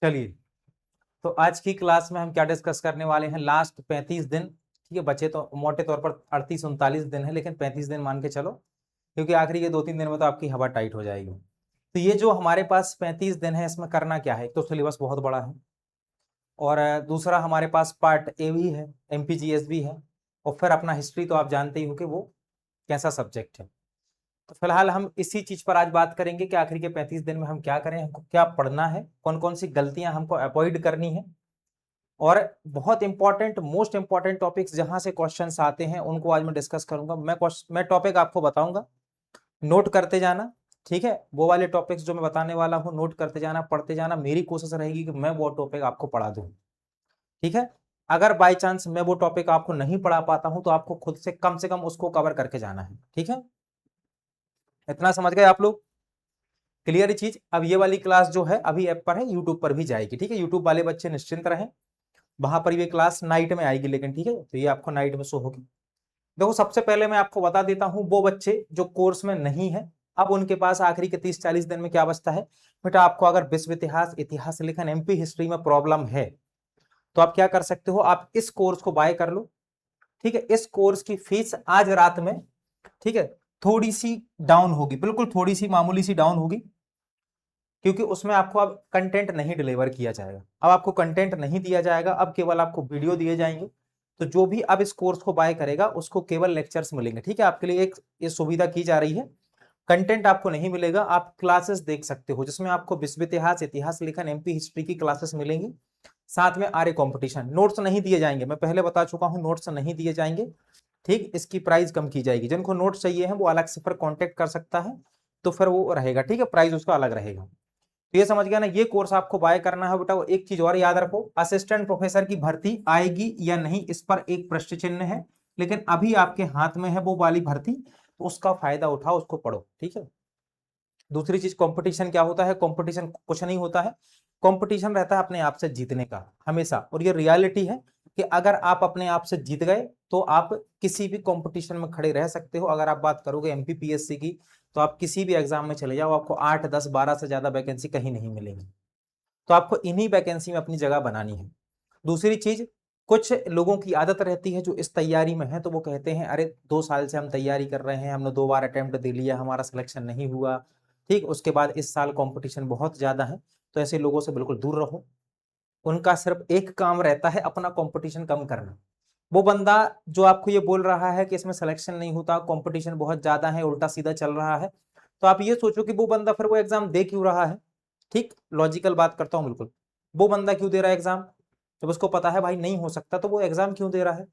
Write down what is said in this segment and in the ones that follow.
चलिए, तो आज की क्लास में हम क्या डिस्कस करने वाले हैं, लास्ट 35 दिन। ठीक है, बचे तो मोटे तौर पर 38-39 दिन है, लेकिन 35 दिन मान के चलो, क्योंकि आखिरी के 2-3 दिन में तो आपकी हवा टाइट हो जाएगी। तो ये जो हमारे पास 35 दिन है, इसमें करना क्या है, एक तो सिलेबस बहुत बड़ा है, और दूसरा हमारे पास पार्ट ए भी है, MPGS भी है, और फिर अपना हिस्ट्री तो आप जानते ही हो कि वो कैसा सब्जेक्ट है। तो फिलहाल हम इसी चीज पर आज बात करेंगे कि आखिरी के 35 दिन में हम क्या करें, हमको क्या पढ़ना है, कौन कौन सी गलतियां हमको अवॉइड करनी है, और बहुत इंपॉर्टेंट मोस्ट इंपॉर्टेंट टॉपिक्स जहां से क्वेश्चंस आते हैं उनको आज मैं डिस्कस करूंगा। मैं टॉपिक आपको बताऊंगा, नोट करते जाना। ठीक है, वो वाले टॉपिक्स जो मैं बताने वाला हूँ नोट करते जाना, पढ़ते जाना। मेरी कोशिश रहेगी कि मैं वो टॉपिक आपको पढ़ा दूं। ठीक है, अगर बाई चांस मैं वो टॉपिक आपको नहीं पढ़ा पाता हूं तो आपको खुद से कम उसको कवर करके जाना है। ठीक है, इतना समझ गए आप लोग? क्लियर चीज। अब ये वाली क्लास जो है अभी ऐप पर है, यूट्यूब पर भी जाएगी। ठीक है, यूट्यूब वाले बच्चे निश्चिंत रहें, वहां पर ये क्लास नाइट में आएगी, लेकिन ठीक है, तो ये आपको नाइट में शो होगी। देखो, सबसे पहले मैं आपको बता देता हूं, वो बच्चे जो कोर्स में नहीं है, अब उनके पास आखिरी के 30-40 दिन में क्या बचता है। बेटा, आपको अगर विश्व इतिहास, इतिहास लेखन, MP हिस्ट्री में प्रॉब्लम है तो आप क्या कर सकते हो, आप इस कोर्स को बाय कर लो। ठीक है, इस कोर्स की फीस आज रात में, ठीक है, थोड़ी सी डाउन होगी, बिल्कुल थोड़ी सी मामूली सी डाउन होगी, क्योंकि उसमें आपको अब कंटेंट नहीं डिलीवर किया जाएगा। अब आपको कंटेंट नहीं दिया जाएगा, अब केवल आपको वीडियो दिए जाएंगे। तो जो भी अब इस कोर्स को बाय करेगा उसको केवल लेक्चर्स मिलेंगे। ठीक है, आपके लिए एक ये सुविधा की जा रही है, कंटेंट आपको नहीं मिलेगा, आप क्लासेस देख सकते हो, जिसमें आपको विश्व इतिहास, इतिहास लेखन, MP हिस्ट्री की क्लासेस मिलेंगी, साथ में आर्य कंपटीशन। नोट्स नहीं दिए जाएंगे, मैं पहले बता चुका हूं, नोट्स नहीं दिए जाएंगे। ठीक, इसकी प्राइस कम की जाएगी, जिनको नोट्स चाहिए है वो अलग से फिर कॉन्टेक्ट कर सकता है, तो फिर वो रहेगा। ठीक है, प्राइस उसका अलग रहेगा। तो ये समझ गया ना, ये कोर्स आपको बाय करना है। बेटा, वो एक चीज और याद रखो, असिस्टेंट प्रोफेसर की भर्ती आएगी या नहीं, इस पर एक प्रश्न चिन्ह है, लेकिन अभी आपके हाथ में है वो वाली भर्ती, तो उसका फायदा उठाओ, उसको पढ़ो। ठीक है, दूसरी चीज, कंपटीशन क्या होता है, कंपटीशन कुछ नहीं होता है, कंपटीशन रहता है अपने आप से जीतने का हमेशा, और ये रियलिटी है कि अगर आप अपने आप से जीत गए तो आप किसी भी कंपटीशन में खड़े रह सकते हो। अगर आप बात करोगे MPPSC की, तो आप किसी भी एग्जाम में चले जाओ, आपको 8, 10, 12 से ज्यादा वैकेंसी कहीं नहीं मिलेंगी। तो आपको इन्हीं वैकेंसी में अपनी जगह बनानी है। दूसरी चीज, कुछ लोगों की आदत रहती है जो इस तैयारी में है, तो वो कहते हैं अरे 2 साल से हम तैयारी कर रहे हैं, हमने 2 बार अटेम्प्ट दे लिया, हमारा सिलेक्शन नहीं हुआ। ठीक, उसके बाद इस साल कंपटीशन बहुत ज्यादा है, तो ऐसे लोगों से बिल्कुल दूर रहो। उनका सिर्फ एक काम रहता है, अपना कंपटीशन कम करना। वो बंदा जो आपको ये बोल रहा है कि इसमें सिलेक्शन नहीं होता, कंपटीशन बहुत ज्यादा है, उल्टा सीधा चल रहा है, तो आप ये सोचो कि वो बंदा फिर वो एग्जाम दे क्यों रहा है। ठीक, लॉजिकल बात करता हूं बिल्कुल। वो बंदा क्यों दे रहा है एग्जाम, जब उसको पता है भाई नहीं हो सकता, तो वो एग्जाम क्यों दे रहा है।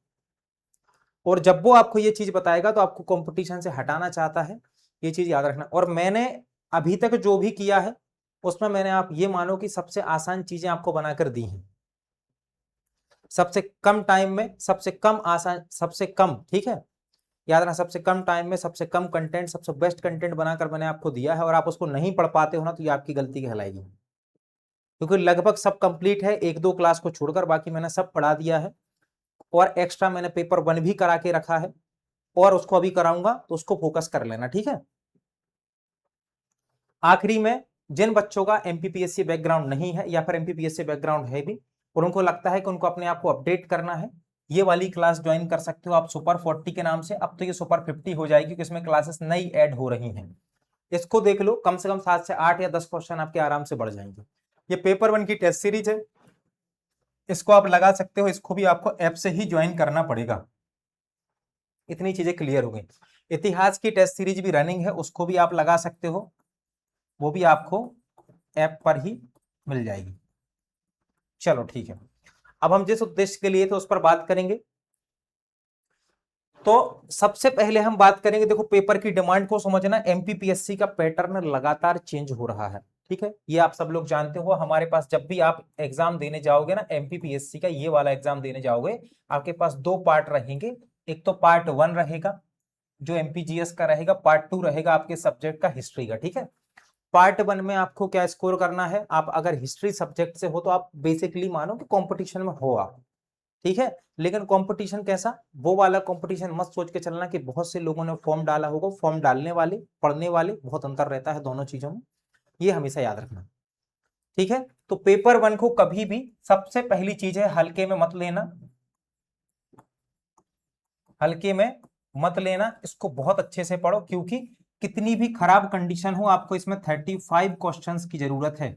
और जब वो आपको ये चीज बताएगा तो आपको कंपटीशन से हटाना चाहता है, ये चीज याद रखना। और मैंने अभी तक जो भी किया है उसमें मैंने, आप ये मानो कि सबसे आसान चीजें आपको बनाकर दी हैं, सबसे कम टाइम में, सबसे कम आसान, सबसे कम, ठीक है, याद रखना, सबसे कम टाइम में सबसे कम कंटेंट, सबसे बेस्ट कंटेंट बनाकर मैंने आपको दिया है, और आप उसको नहीं पढ़ पाते हो ना, तो ये आपकी गलती कहलाएगी, क्योंकि लगभग सब कंप्लीट है, 1-2 क्लास को छोड़कर बाकी मैंने सब पढ़ा दिया है, और एक्स्ट्रा मैंने पेपर 1 भी करा के रखा है, और उसको अभी कराऊंगा, तो उसको फोकस कर लेना। ठीक है, आखिरी में, जिन बच्चों का MPPSC बैकग्राउंड नहीं है, या फिर MPPSC बैकग्राउंड है भी, और उनको लगता है कि उनको अपने आप को अपडेट करना है, ये वाली क्लास ज्वाइन कर सकते हो आप सुपर 40 के नाम से। अब तो ये सुपर 50 हो जाएगी, क्योंकि इसमें क्लासेस नई ऐड हो रही हैं। इसको देख लो, कम से कम 7 से 8 या 10 क्वेश्चन आपके आराम से बढ़ जाएंगे। ये पेपर 1 की टेस्ट सीरीज है, इसको आप लगा सकते हो, इसको भी आपको ऐप से ही ज्वाइन करना पड़ेगा। इतनी चीजें क्लियर हो गई। इतिहास की टेस्ट सीरीज भी रनिंग है, उसको भी आप लगा सकते हो, वो भी आपको ऐप पर ही मिल जाएगी। चलो ठीक है, अब हम जिस उद्देश्य के लिए थे उस पर बात करेंगे। तो सबसे पहले हम बात करेंगे, देखो पेपर की डिमांड को समझना, MPPSC का पैटर्न लगातार चेंज हो रहा है। ठीक है, ये आप सब लोग जानते हो। हमारे पास जब भी आप एग्जाम देने जाओगे ना, MPPSC का ये वाला एग्जाम देने जाओगे, आपके पास 2 पार्ट रहेंगे। एक तो पार्ट 1 रहेगा जो MPGS का रहेगा, पार्ट 2 रहेगा आपके सब्जेक्ट का, हिस्ट्री का। ठीक है, पार्ट 1 में आपको क्या स्कोर करना है, आप अगर हिस्ट्री सब्जेक्ट से हो तो आप बेसिकली मानो कि कंपटीशन में हो आप। ठीक है, लेकिन कंपटीशन कैसा, वो वाला कंपटीशन मत सोच के चलना कि बहुत से लोगों ने फॉर्म डाला होगा। फॉर्म डालने वाले, पढ़ने वाले, बहुत अंतर रहता है दोनों चीजों में, ये हमेशा याद रखना। ठीक है। तो पेपर 1 को कभी भी सबसे पहली चीज है हल्के में मत लेना, हल्के में मत लेना, इसको बहुत अच्छे से पढ़ो, क्योंकि कितनी भी खराब कंडीशन हो आपको इसमें 35 क्वेश्चंस की जरूरत है।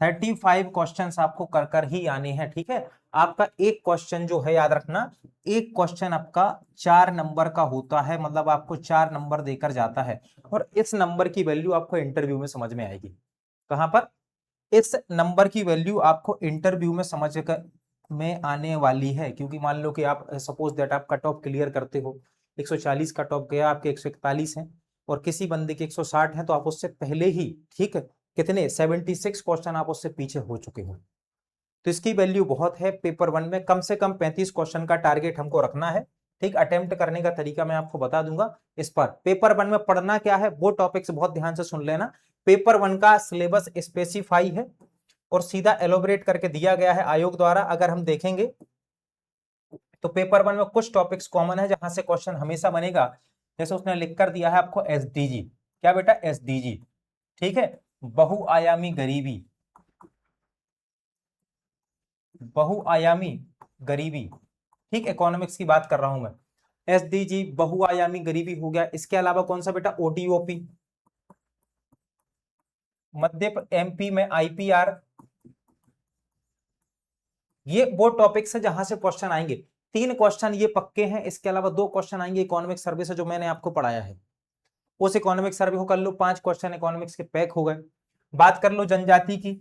35 क्वेश्चंस आपको कर कर ही आने हैं, ठीक है। आपका एक क्वेश्चन जो है, याद रखना, एक क्वेश्चन आपका 4 नंबर का होता है, मतलब आपको 4 नंबर देकर जाता है, और इस नंबर की वैल्यू आपको इंटरव्यू में समझ में आएगी। कहां पर? इस नंबर की वैल्यू आपको इंटरव्यू में समझ कर में आने वाली है, क्योंकि मान लो कि आप सपोज दैट आप कट ऑफ क्लियर करते हो, 140 कट ऑफ गया, आपके 141 है और किसी बंदे के 160 है, तो आप उससे पहले ही, ठीक है, कितने 76 क्वेश्चन आप उससे पीछे हो चुके हो। तो इसकी वैल्यू बहुत है। पेपर 1 में कम से कम 35 क्वेश्चन का टारगेट हमको रखना है, ठीक। अटेम्प्ट करने का तरीका मैं आपको बता दूंगा इस पर। पेपर 1 में पढ़ना क्या है, वो टॉपिक्स बहुत ध्यान से सुन लेना। पेपर 1 का सिलेबस स्पेसिफाई है और सीधा एलोबरेट करके दिया गया है आयोग द्वारा। अगर हम देखेंगे तो पेपर 1 में कुछ टॉपिक्स कॉमन है जहां से क्वेश्चन हमेशा बनेगा। जैसे उसने लिख कर दिया है आपको एसडीजी, क्या बेटा? एसडीजी, ठीक है, बहुआयामी गरीबी, बहुआयामी गरीबी, ठीक, इकोनॉमिक्स की बात कर रहा हूं मैं। एसडीजी, बहुआयामी गरीबी हो गया। इसके अलावा कौन सा बेटा? ओटीओपी, मध्य एमपी में आईपीआर। ये वो टॉपिक्स है जहां से क्वेश्चन आएंगे। 3 क्वेश्चन ये पक्के हैं, इसके अलावा 2 क्वेश्चन आएंगे इकोनॉमिक सर्वे से जो मैंने आपको पढ़ाया है, उस इकोनॉमिक सर्वे को कर लो। 5 क्वेश्चन इकोनॉमिक्स के पैक हो गए। बात कर लो जनजाति की,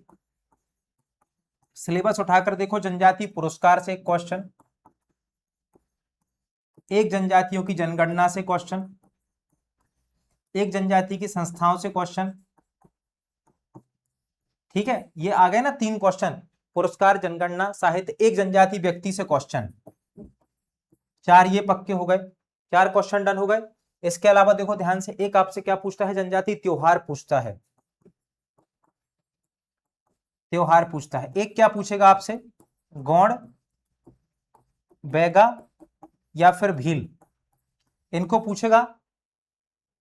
सिलेबस उठाकर देखो, जनजाति पुरस्कार से एक क्वेश्चन, एक जनजातियों की जनगणना से क्वेश्चन, एक जनजाति की संस्थाओं से क्वेश्चन, ठीक है। ये आ गए ना 3 क्वेश्चन, पुरस्कार, जनगणना, साहित्य, एक जनजाति व्यक्ति से क्वेश्चन। 4 ये पक्के हो गए, 4 क्वेश्चन डन हो गए। इसके अलावा देखो ध्यान से, एक आपसे क्या पूछता है? जनजाति त्योहार पूछता है, त्योहार पूछता है। एक क्या पूछेगा आपसे? गौड़, बैगा या फिर भील, इनको पूछेगा।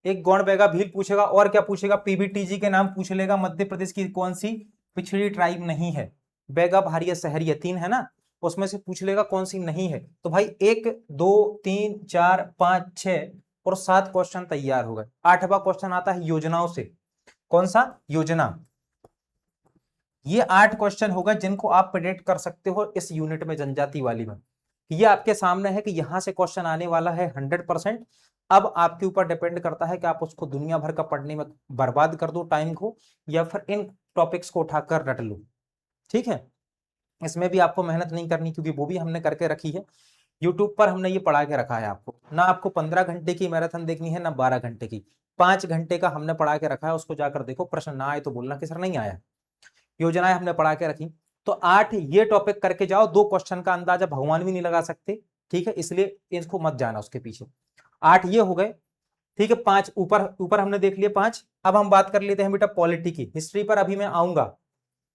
एक गौड़, बैगा, भील पूछेगा। और क्या पूछेगा? पीबीटीजी के नाम पूछ लेगा। मध्य प्रदेश की कौन सी पिछड़ी ट्राइब नहीं है? बैगा, भारिया, सहरिया, 3 है ना, उसमें से पूछ लेगा कौन सी नहीं है। तो भाई 1 2 3 4 5 6 और 7 क्वेश्चन तैयार हो गए। 8वां क्वेश्चन आता है योजनाओं से। कौन सा? योजना। ये 8 क्वेश्चन हो गए जिनको आप प्रेडिक्ट कर सकते हो इस यूनिट में, जनजाति वाली में। ये आपके सामने है कि यहां से क्वेश्चन आने वाला है 100%। अब आपके ऊपर डिपेंड करता है कि आप उसको दुनिया भर का पढ़ने में बर्बाद कर दो टाइम को, या फिर इन टॉपिक्स को उठाकर रट लो, ठीक है। इसमें भी आपको मेहनत नहीं करनी, क्योंकि वो भी हमने करके रखी है। यूट्यूब पर हमने ये पढ़ा के रखा है आपको। ना आपको 15 घंटे की मैराथन देखनी है, ना 12 घंटे की, 5 घंटे का हमने पढ़ा के रखा है। उसको जाकर देखो, प्रश्न ना आए तो बोलना कि सर नहीं आया। योजनाएं हमने पढ़ा के रखी। तो 8 ये टॉपिक करके जाओ। 2 क्वेश्चन का अंदाजा भगवान भी नहीं लगा सकते, ठीक है, इसलिए इसको मत जाना उसके पीछे। 8 ये हो गए, ठीक है। 5 ऊपर ऊपर हमने देख लिए 5। अब हम बात कर लेते हैं बेटा पॉलिटी की। हिस्ट्री पर अभी मैं आऊंगा,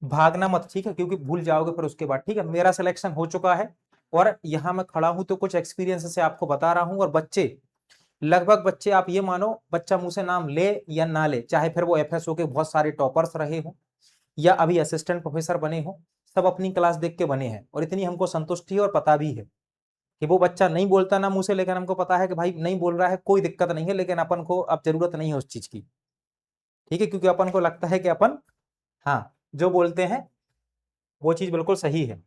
भागना मत, ठीक है, क्योंकि भूल जाओगे फिर उसके बाद, ठीक है। मेरा सिलेक्शन हो चुका है और यहां मैं खड़ा हूं तो कुछ एक्सपीरियंस से आपको बता रहा हूं। और बच्चे, लगभग बच्चे, आप ये मानो, बच्चा मुंह से नाम ले या ना ले, चाहे फिर वो एफएसओ के बहुत सारे टॉपर्स रहे हो या अभी असिस्टेंट प्रोफेसर बने हो, सब अपनी क्लास देख के बने हैं। और इतनी हमको संतुष्टि और पता भी है कि वो बच्चा नहीं बोलता ना मुंह से, लेकिन हमको पता है कि भाई नहीं बोल रहा है, कोई दिक्कत नहीं है, लेकिन अपन को अब जरूरत नहीं है उस चीज की, ठीक है, क्योंकि अपन को लगता है कि अपन, हाँ, जो बोलते हैं वो चीज बिल्कुल सही है।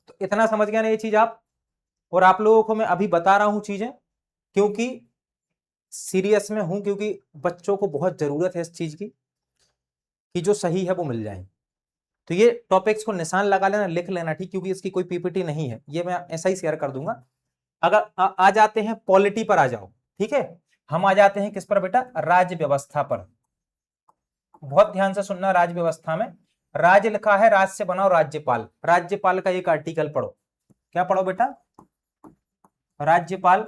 तो इतना समझ गया ना ये चीज आप। और आप लोगों को मैं अभी बता रहा हूं चीजें, क्योंकि सीरियस में हूं, क्योंकि बच्चों को बहुत जरूरत है इस चीज की कि जो सही है वो मिल जाए। तो ये टॉपिक्स को निशान लगा लेना, लिख लेना, ठीक, क्योंकि इसकी कोई पीपीटी नहीं है, ये मैं ऐसा ही शेयर कर दूंगा। अगर आ जाते हैं पॉलिटी पर, आ जाओ, ठीक है। हम आ जाते हैं किस पर बेटा? राज्य व्यवस्था पर। बहुत ध्यान से सुनना। राज्य व्यवस्था में राज्य लिखा है, राज्य से बनाओ राज्यपाल। राज्यपाल का एक आर्टिकल पढ़ो। क्या पढ़ो बेटा? राज्यपाल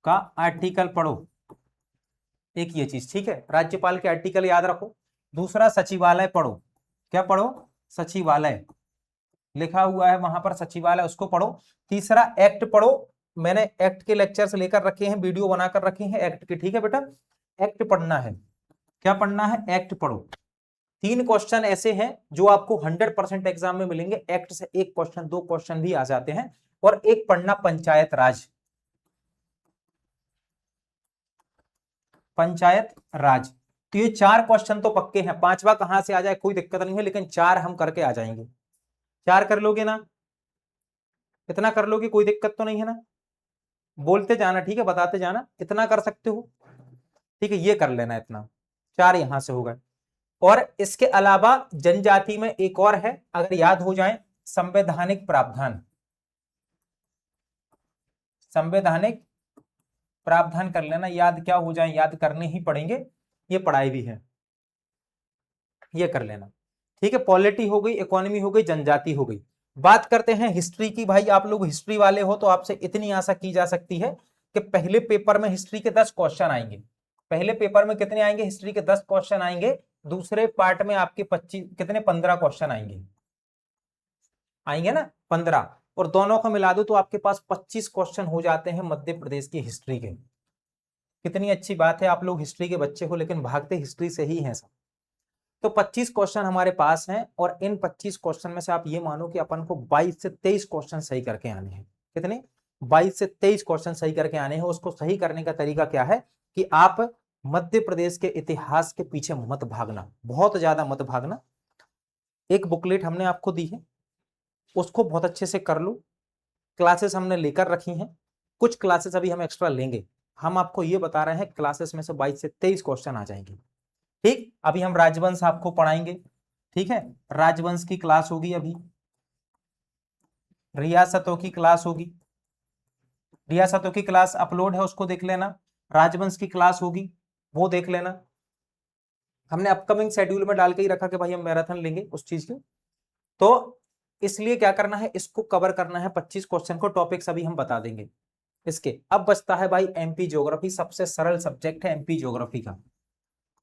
का आर्टिकल पढ़ो, एक ये चीज, ठीक है। राज्यपाल के आर्टिकल याद रखो। दूसरा, सचिवालय पढ़ो। क्या पढ़ो? सचिवालय लिखा हुआ है वहां पर, सचिवालय, उसको पढ़ो। तीसरा, एक्ट पढ़ो। मैंने एक्ट के लेक्चर्स लेकर रखे हैं, वीडियो बनाकर रखे हैं एक्ट के, ठीक है बेटा। एक्ट पढ़ना है। क्या पढ़ना है? एक्ट पढ़ो। 3 क्वेश्चन ऐसे हैं जो आपको 100% एग्जाम में मिलेंगे। एक्ट से 1 क्वेश्चन 2 क्वेश्चन भी आ जाते हैं, और एक पढ़ना पंचायत राज। पंचायत राज, तो ये 4 क्वेश्चन तो पक्के हैं। 5वां कहां से आ जाए कोई दिक्कत नहीं है, लेकिन 4 हम करके आ जाएंगे। 4 कर लोगे ना? इतना कर लोगे, कोई दिक्कत तो नहीं है ना? बोलते जाना, ठीक है, बताते जाना, इतना कर सकते हो, ठीक है, ये कर लेना इतना। 4 यहां से हो गए। और इसके अलावा जनजाति में एक और है, अगर याद हो जाए, संवैधानिक प्रावधान। संवैधानिक प्रावधान कर लेना, याद क्या हो जाए, याद करने ही पड़ेंगे, ये पढ़ाई भी है, ये कर लेना, ठीक है। पॉलिटी हो गई, इकोनॉमी हो गई, जनजाति हो गई। बात करते हैं हिस्ट्री की। भाई आप लोग हिस्ट्री वाले हो तो आपसे इतनी आशा की जा सकती है कि पहले पेपर में हिस्ट्री के 10 क्वेश्चन आएंगे। पहले पेपर में कितने आएंगे? हिस्ट्री के 10 क्वेश्चन आएंगे। दूसरे पार्ट में आपके 25 कितने 15 क्वेश्चन आएंगे, आएंगे ना 15, और दोनों को मिला दो तो आपके पास 25 क्वेश्चन हो जाते हैं मध्य प्रदेश की हिस्ट्री के। कितनी अच्छी बात है, आप लोग हिस्ट्री के बच्चे हो लेकिन भागते हिस्ट्री से ही हैं सब। तो 25 क्वेश्चन हमारे पास हैं, और इन 25 क्वेश्चन में से आप ये मानो कि अपन को 22 से 23 क्वेश्चन सही करके आने हैं। कितने? 22 से 23 क्वेश्चन सही करके आने हैं। उसको सही करने का तरीका क्या है कि आप मध्य प्रदेश के इतिहास के पीछे मत भागना, बहुत ज्यादा मत भागना। एक बुकलेट हमने आपको दी है, उसको बहुत अच्छे से कर लो। क्लासेस हमने लेकर रखी हैं, कुछ क्लासेस अभी हम एक्स्ट्रा लेंगे। हम आपको ये बता रहे हैं क्लासेस में से 22 से 23 क्वेश्चन आ जाएंगे, ठीक। अभी हम राजवंश आपको पढ़ाएंगे, ठीक है, राजवंश की क्लास होगी, अभी रियासतों की क्लास होगी, रियासतों की क्लास अपलोड है, उसको देख लेना। राजवंश की क्लास होगी, वो देख लेना। हमने अपकमिंग शेड्यूल में डाल के ही रखा कि भाई हम मैराथन लेंगे उस चीज की, तो इसलिए क्या करना है, इसको कवर करना है। 25 क्वेश्चन को टॉपिक्स अभी हम बता देंगे इसके। अब बचता है भाई एमपी ज्योग्राफी, सबसे सरल सब्जेक्ट है एमपी ज्योग्राफी का,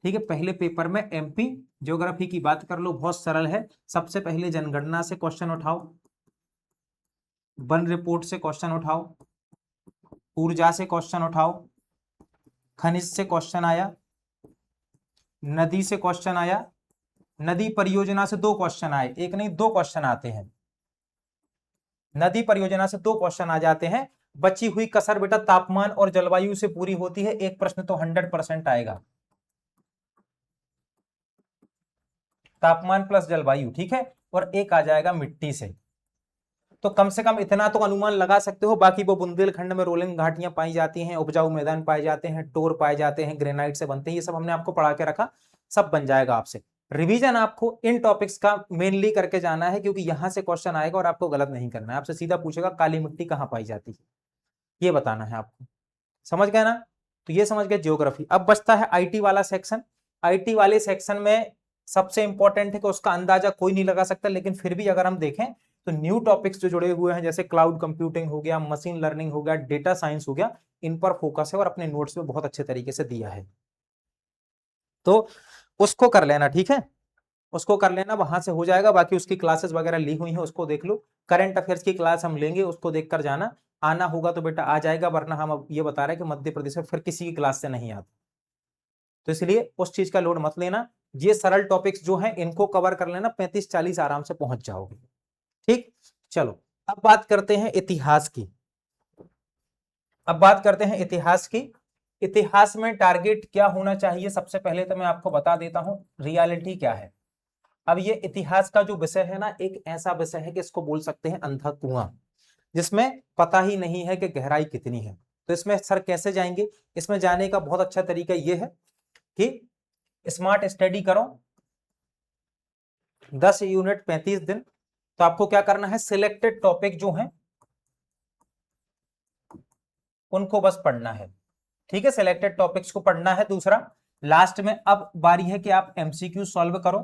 ठीक है। पहले पेपर में एमपी ज्योग्राफी की बात कर लो, बहुत सरल है। सबसे पहले जनगणना से क्वेश्चन उठाओ, वन रिपोर्ट से क्वेश्चन उठाओ, ऊर्जा से क्वेश्चन उठाओ, खनिज से क्वेश्चन आया, नदी से क्वेश्चन आया, नदी परियोजना से 2 क्वेश्चन आए, एक नहीं 2 क्वेश्चन आते हैं। नदी परियोजना से 2 क्वेश्चन आ जाते हैं। बची हुई कसर बेटा तापमान और जलवायु से पूरी होती है। एक प्रश्न तो 100% आएगा, तापमान प्लस जलवायु, ठीक है, और एक आ जाएगा मिट्टी से। तो कम से कम इतना तो अनुमान लगा सकते हो। बाकी वो बुंदेलखंड में रोलिंग घाटियां पाई जाती हैं, उपजाऊ मैदान पाए जाते हैं, टोर पाए जाते हैं, ग्रेनाइट से बनते हैं, ये सब हमने आपको पढ़ा के रखा, सब बन जाएगा आपसे। रिवीजन आपको इन टॉपिक्स का मेनली करके जाना है, क्योंकि यहां से क्वेश्चन आएगा और आपको गलत नहीं करना है। आपसे सीधा पूछेगा काली मिट्टी कहां पाई जाती है, ये बताना है आपको। समझ गए ना? तो ये समझ गए ज्योग्राफी। अब बचता है आईटी वाला सेक्शन। आईटी वाले सेक्शन में सबसे इंपॉर्टेंट है कि उसका अंदाजा कोई नहीं लगा सकता, लेकिन फिर भी अगर हम देखें तो न्यू टॉपिक्स जो जुड़े हुए हैं, जैसे क्लाउड कंप्यूटिंग हो गया, मशीन लर्निंग हो गया, डेटा साइंस हो गया, इन पर फोकस है और अपने नोट्स में बहुत अच्छे तरीके से दिया है, तो उसको कर लेना, ठीक है, उसको कर लेना, वहां से हो जाएगा। बाकी उसकी क्लासेस वगैरह ली हुई हैं, उसको देख लो। करंट अफेयर्स की क्लास हम लेंगे, उसको देखकर जाना। आना होगा तो बेटा आ जाएगा, वरना हम अब ये बता रहे हैं कि मध्य प्रदेश में फिर किसी की क्लास से नहीं आता, तो इसलिए उस चीज का लोड मत लेना। ये सरल टॉपिक्स जो हैं इनको कवर कर लेना, 35-40 आराम से पहुंच जाओगे, ठीक। चलो अब बात करते हैं इतिहास की। अब बात करते हैं इतिहास की। इतिहास में टारगेट क्या होना चाहिए? सबसे पहले तो मैं आपको बता देता हूं रियलिटी क्या है। अब ये इतिहास का जो विषय है ना, एक ऐसा विषय है कि इसको बोल सकते हैं अंधा कुआं, जिसमें पता ही नहीं है कि गहराई कितनी है। तो इसमें सर कैसे जाएंगे? इसमें जाने का बहुत अच्छा तरीका यह है कि स्मार्ट स्टडी करो, 10 यूनिट 35 दिन। तो आपको क्या करना है, सिलेक्टेड टॉपिक जो हैं उनको बस पढ़ना है, ठीक है, सिलेक्टेड टॉपिक्स को पढ़ना है। दूसरा, लास्ट में अब बारी है कि आप एमसीक्यू सॉल्व करो,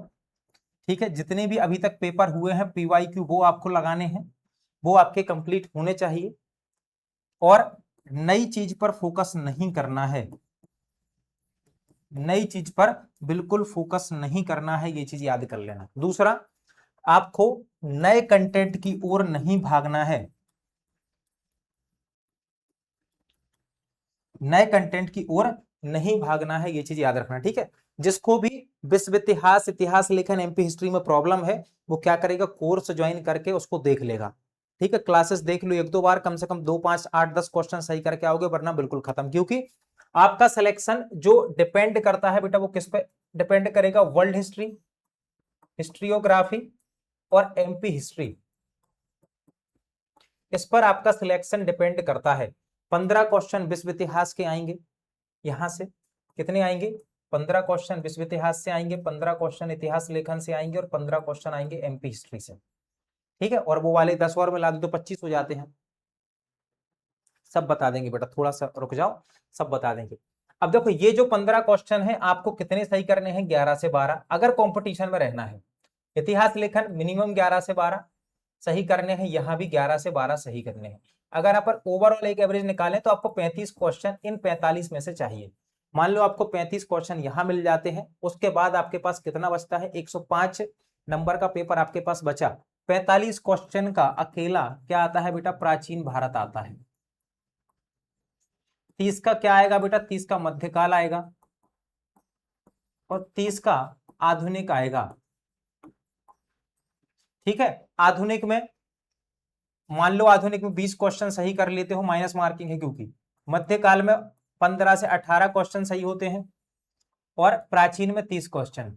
ठीक है। जितने भी अभी तक पेपर हुए हैं पीवाईक्यू वो आपको लगाने हैं, वो आपके कंप्लीट होने चाहिए, और नई चीज पर फोकस नहीं करना है, नई चीज पर बिल्कुल फोकस नहीं करना है, ये चीज याद कर लेना। दूसरा, आपको नए कंटेंट की ओर नहीं भागना है, नए कंटेंट की ओर नहीं भागना है, ये चीज याद रखना, ठीक है। जिसको भी विश्व इतिहास, इतिहास लेखन, एमपी हिस्ट्री में प्रॉब्लम है, वो क्या करेगा, कोर्स ज्वाइन करके उसको देख लेगा। ठीक है, क्लासेस देख लो 1-2 बार, कम से कम 2, 5, 8, 10 क्वेश्चन सही करके आओगे, वरना बिल्कुल खत्म। क्योंकि आपका सिलेक्शन जो डिपेंड करता है बेटा, वो किस पे डिपेंड करेगा, वर्ल्ड हिस्ट्री, हिस्ट्रियोग्राफी और एमपी हिस्ट्री, इस पर आपका सिलेक्शन डिपेंड करता है। 15 क्वेश्चन विश्व इतिहास के आएंगे, यहां से कितने आएंगे, 15 क्वेश्चन विश्व इतिहास से आएंगे, 15 क्वेश्चन इतिहास लेखन से आएंगे और 15 क्वेश्चन आएंगे एमपी हिस्ट्री से। ठीक है, और वो वाले 10 और मिला दो तो 25 हो जाते हैं। सब बता देंगे बेटा, थोड़ा सा रुक जाओ, सब बता देंगे। अब देखो, ये जो 15 क्वेश्चन है, आपको कितने सही करने हैं, 11 से 12, अगर कंपटीशन में रहना है। इतिहास लेखन मिनिमम 11 से 12 सही करने हैं, यहां भी 11 से 12 सही करने हैं। अगर आप ओवरऑल एक एवरेज निकालें तो आपको 35 क्वेश्चन इन 45 में से चाहिए। मान लो आपको 35 क्वेश्चन यहां मिल जाते हैं, उसके बाद आपके पास कितना बचता है, 105 नंबर का पेपर आपके पास बचा। 45 क्वेश्चन का अकेला क्या आता है बेटा, प्राचीन भारत आता है। 30 का क्या आएगा बेटा, 30 का मध्यकाल आएगा और 30 का आधुनिक आएगा। ठीक है, आधुनिक में मान लो आधुनिक में 20 क्वेश्चन सही कर लेते हो, माइनस मार्किंग है, क्योंकि मध्यकाल में 15 से 18 क्वेश्चन सही होते हैं और प्राचीन में 30 क्वेश्चन।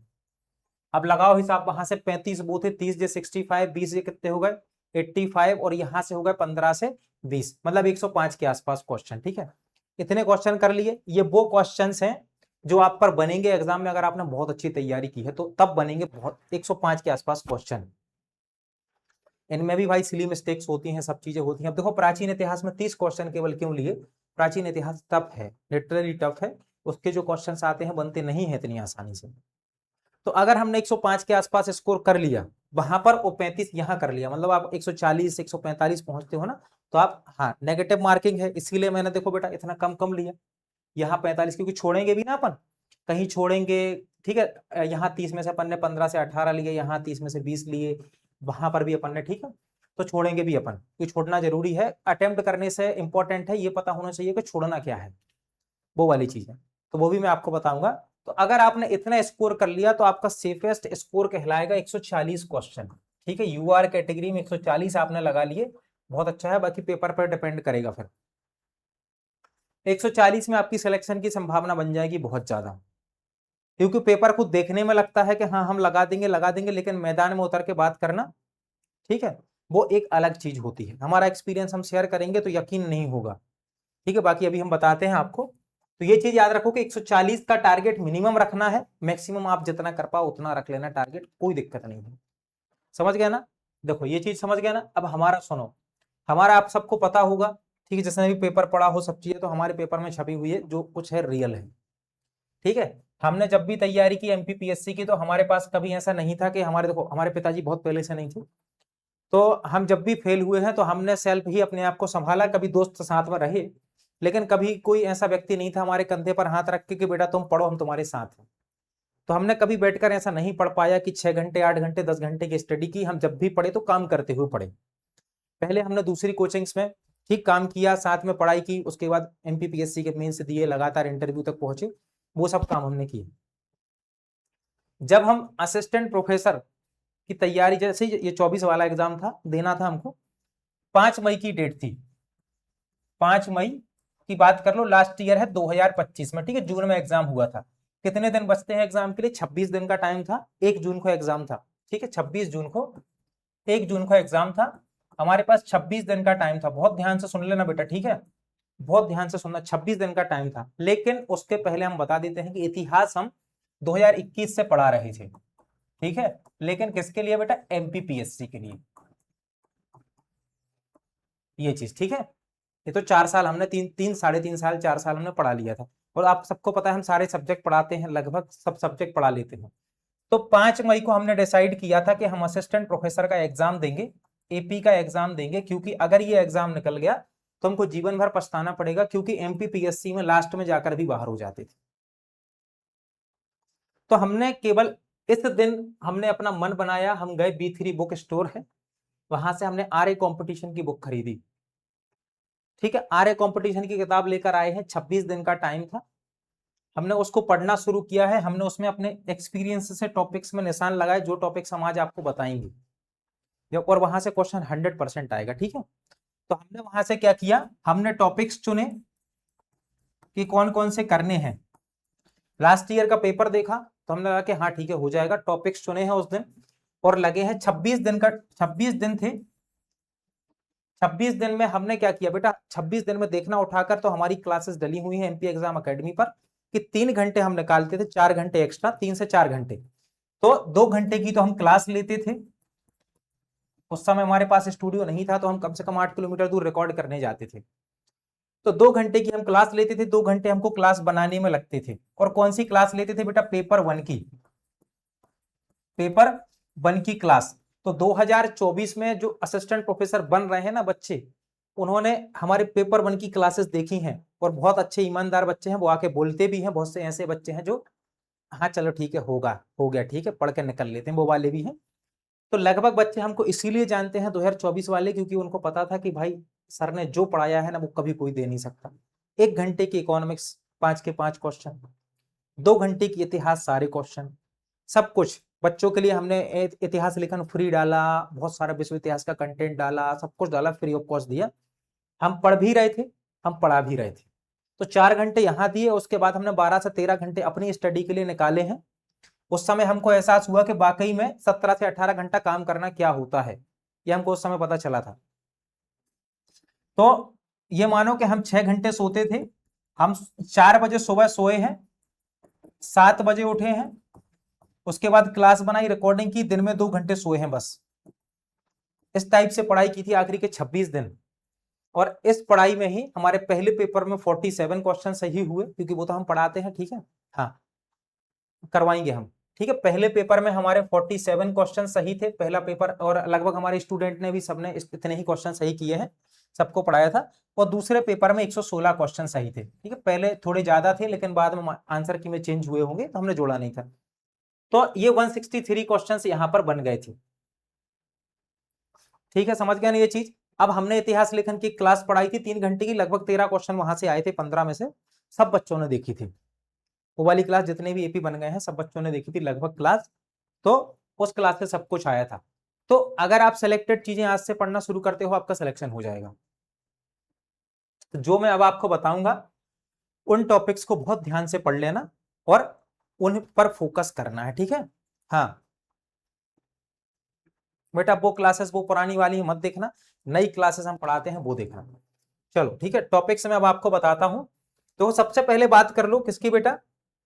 अब लगाओ हिसाब, वहां से 35 वो थे, 30 जे 65, 20 जे कितने हो गए 85, और यहां से हो गए 15 से 20, मतलब 105 के आसपास क्वेश्चन। ठीक है, इतने क्वेश्चन कर लिए। ये वो क्वेश्चन हैं जो आप पर बनेंगे एग्जाम में, अगर आपने बहुत अच्छी तैयारी की है तो तब बनेंगे, बहुत 105 के आसपास क्वेश्चन। इनमें भी भाई सिली मिस्टेक्स होती हैं, सब चीजें होती हैं। अब देखो, प्राचीन इतिहास में 30 क्वेश्चन केवल क्यों लिए, प्राचीन इतिहास टफ है, लिटरली टफ है, उसके जो क्वेश्चंस आते हैं बनते नहीं है इतनी आसानी से। तो अगर हमने 105 के आसपास स्कोर कर लिया वहां पर, वो 35 यहां कर लिया, मतलब आप 140 145 पहुंचते हो ना, तो आप, हाँ नेगेटिव मार्किंग है, इसीलिए मैंने देखो बेटा इतना कम कम लिया। यहाँ 45, क्योंकि छोड़ेंगे भी ना अपन, कहीं छोड़ेंगे। ठीक है, यहाँ 30 में से अपन ने 15 से 18 लिए, यहाँ 30 में से 20 लिए, वहां पर भी अपन ने, ठीक है, तो छोड़ेंगे भी अपन, क्योंकि छोड़ना जरूरी है। अटेम्प्ट करने से इंपॉर्टेंट है, ये पता होना चाहिए कि छोड़ना क्या है, वो वाली चीज है, तो वो भी मैं आपको बताऊंगा। तो अगर आपने इतना स्कोर कर लिया तो आपका सेफेस्ट स्कोर कहलाएगा 140 क्वेश्चन। ठीक है, यूआर कैटेगरी में 140 आपने लगा लिए, बहुत अच्छा है, बाकी पेपर पर डिपेंड करेगा। फिर 140 में आपकी सिलेक्शन की संभावना बन जाएगी बहुत ज्यादा, क्योंकि पेपर खुद देखने में लगता है कि हाँ हम लगा देंगे, लेकिन मैदान में उतर के बात करना, ठीक है, वो एक अलग चीज होती है। हमारा एक्सपीरियंस हम शेयर करेंगे तो यकीन नहीं होगा। ठीक है, बाकी अभी हम बताते हैं आपको। तो ये चीज याद रखो कि 140 का टारगेट मिनिमम रखना है, मैक्सिमम आप जितना कर पाओ उतना रख लेना टारगेट, कोई दिक्कत नहीं है। समझ गया ना, देखो ये चीज समझ गया ना। अब हमारा सुनो, हमारा आप सबको पता होगा, ठीक है, जिसने भी पेपर पढ़ा हो सब चीजें तो हमारे पेपर में छपी हुई है, जो कुछ है रियल है। ठीक है, हमने जब भी तैयारी की एमपीपीएससी की, तो हमारे पास कभी ऐसा नहीं था कि हमारे, देखो हमारे पिताजी बहुत पहले से नहीं थे, तो हम जब भी फेल हुए हैं तो हमने सेल्फ ही अपने आप को संभाला, कभी दोस्त साथ में रहे, लेकिन कभी कोई ऐसा व्यक्ति नहीं था हमारे कंधे पर हाथ रख के कि बेटा तुम पढ़ो हम तुम्हारे साथ हैं। तो हमने कभी बैठकर ऐसा नहीं पढ़ पाया कि 6 घंटे 8 घंटे 10 घंटे की स्टडी की, हम जब भी पढ़े तो काम करते हुए पढ़े। पहले हमने दूसरी कोचिंग्स में ठीक काम किया, साथ में पढ़ाई की, उसके बाद एमपीपीएससी के मेंस दिए, लगातार इंटरव्यू तक पहुंचे, वो सब काम हमने किए। जब हम असिस्टेंट प्रोफेसर की तैयारी, जैसे ये 24 वाला एग्जाम था, देना था हमको, 5 मई की डेट थी, 5 मई की बात कर लो, लास्ट ईयर है 2025 में। ठीक है, जून में एग्जाम हुआ था। कितने दिन बचते हैं एग्जाम के लिए, 26 दिन का टाइम था, 1 जून को एग्जाम था। ठीक है, 26 जून को, 1 जून को एग्जाम था, हमारे पास 26 दिन का टाइम था। बहुत ध्यान से सुन लेना बेटा, ठीक है, बहुत ध्यान से सुनना, 26 दिन का टाइम था। लेकिन उसके पहले हम बता देते हैं कि इतिहास हम 2021 से पढ़ा रहे थे। ठीक है, लेकिन किसके लिए बेटा, एमपीपीएससी के लिए, ये चीज। ठीक है, ये तो 4 साल हमने, 3 3 साढ़े 3 साल 4 साल हमने पढ़ा लिया था। और आप सबको पता है हम सारे सब्जेक्ट पढ़ाते हैं, लगभग सब सब्जेक्ट पढ़ा लेते हैं। तो 5 मई को हमने डिसाइड किया था कि हम असिस्टेंट प्रोफेसर का एग्जाम देंगे, एपी का एग्जाम देंगे, क्योंकि अगर ये एग्जाम निकल गया तो हमको जीवन भर पछताना पड़ेगा, क्योंकि एमपीपीएससी में लास्ट में जाकर भी बाहर हो जाते थे। तो हमने केवल इस दिन हमने अपना मन बनाया, हम गए B3 बुक स्टोर है, वहां से हमने आर्य कंपटीशन की बुक खरीदी। ठीक है, आर्य कंपटीशन की किताब लेकर आए हैं, 26 दिन का टाइम था, हमने उसको पढ़ना शुरू किया है, हमने उसमें अपने एक्सपीरियंस से टॉपिक्स में निशान लगाए, जो टॉपिक्स हम आज आपको बताएंगे, और वहां से क्वेश्चन 100% आएगा, ठीक है। तो हमने वहां से क्या किया, हमने टॉपिक्स चुने कि कौन कौन से करने हैं। लास्ट ईयर का पेपर देखा तो हमने लगा कि हाँ ठीक है हो जाएगा, टॉपिक्स चुने हैं उस दिन, और लगे हैं 26 दिन का, 26 दिन थे। 26 दिन में हमने क्या किया बेटा, 26 दिन में देखना उठाकर तो हमारी क्लासेस डली हुई है एमपी एग्जाम अकेडमी पर, कि 3 घंटे हम निकालते थे, 4 घंटे एक्स्ट्रा, 3 से 4 घंटे, तो 2 घंटे की तो हम क्लास लेते थे। उस समय हमारे पास स्टूडियो नहीं था, तो हम कम से कम 8 किलोमीटर दूर रिकॉर्ड करने जाते थे। तो 2 घंटे की हम क्लास लेते थे, 2 घंटे हमको क्लास बनाने में लगते थे। और कौन सी क्लास लेते थे बेटा, पेपर 1 की, पेपर 1 की क्लास। तो 2024 में जो असिस्टेंट प्रोफेसर बन रहे हैं ना बच्चे, उन्होंने हमारे पेपर 1 की क्लासेस देखी हैं, और बहुत अच्छे ईमानदार बच्चे हैं, वो आके बोलते भी हैं। बहुत से ऐसे बच्चे हैं जो हाँ चलो ठीक है होगा, हो गया ठीक है, पढ़ के निकल लेते हैं, वो वाले भी हैं। तो लगभग बच्चे हमको इसीलिए जानते हैं 2024 वाले, क्योंकि उनको पता था कि भाई सर ने जो पढ़ाया है ना वो कभी कोई दे नहीं सकता। 1 घंटे की इकोनॉमिक्स 5 के 5 क्वेश्चन, 2 घंटे की इतिहास सारे क्वेश्चन, सब कुछ बच्चों के लिए हमने इतिहास लेखन फ्री डाला, बहुत सारा विश्व इतिहास का कंटेंट डाला, सब कुछ डाला, फ्री ऑफ कॉस्ट दिया। हम पढ़ भी रहे थे, हम पढ़ा भी रहे थे। तो 4 घंटे यहाँ दिए, उसके बाद हमने 12 से 13 घंटे अपनी स्टडी के लिए निकाले हैं। उस समय हमको एहसास हुआ कि वाकई में 17 से 18 घंटा काम करना क्या होता है, ये हमको उस समय पता चला था। तो ये मानो कि हम 6 घंटे सोते थे, हम 4 बजे सुबह सोए हैं, 7 बजे उठे हैं, उसके बाद क्लास बनाई, रिकॉर्डिंग की, दिन में 2 घंटे सोए हैं बस। इस टाइप से पढ़ाई की थी आखिरी के 26 दिन। और इस पढ़ाई में ही हमारे पहले पेपर में 47 क्वेश्चन सही हुए, क्योंकि वो तो हम पढ़ाते हैं, ठीक है, हाँ करवाएंगे हम, ठीक है। पहले पेपर में हमारे 47 क्वेश्चन सही थे, पहला पेपर, और लगभग हमारे स्टूडेंट ने भी सबने इतने ही क्वेश्चन सही किए हैं, सबको पढ़ाया था। और दूसरे पेपर में 116 क्वेश्चन सही थे, ठीक है, पहले थोड़े ज्यादा थे लेकिन बाद में आंसर की में चेंज हुए होंगे तो हमने जोड़ा नहीं था। तो ये 163 क्वेश्चन यहाँ पर बन गए थे, ठीक है, समझ गया ना ये चीज। अब हमने इतिहास लेखन की क्लास पढ़ाई थी 3 घंटे की, लगभग 13 क्वेश्चन वहां से आए थे, 15 में से सब बच्चों ने देखी थी। वो वाली क्लास जितने भी एपी बन गए हैं सब बच्चों ने देखी थी लगभग क्लास। तो उस क्लास से सब कुछ आया था। तो अगर आप सिलेक्टेड चीजें आज से पढ़ना शुरू करते हो, आपका सिलेक्शन हो जाएगा। तो जो मैं अब आपको बताऊंगा उन टॉपिक्स को बहुत ध्यान से पढ़ लेना और उन पर फोकस करना है, ठीक है। हाँ बेटा वो क्लासेस वो पुरानी वाली मत देखना, नई क्लासेस हम पढ़ाते हैं वो देखना। चलो ठीक है, टॉपिक्स में अब आपको बताता हूं। तो सबसे पहले बात कर लो किसकी बेटा,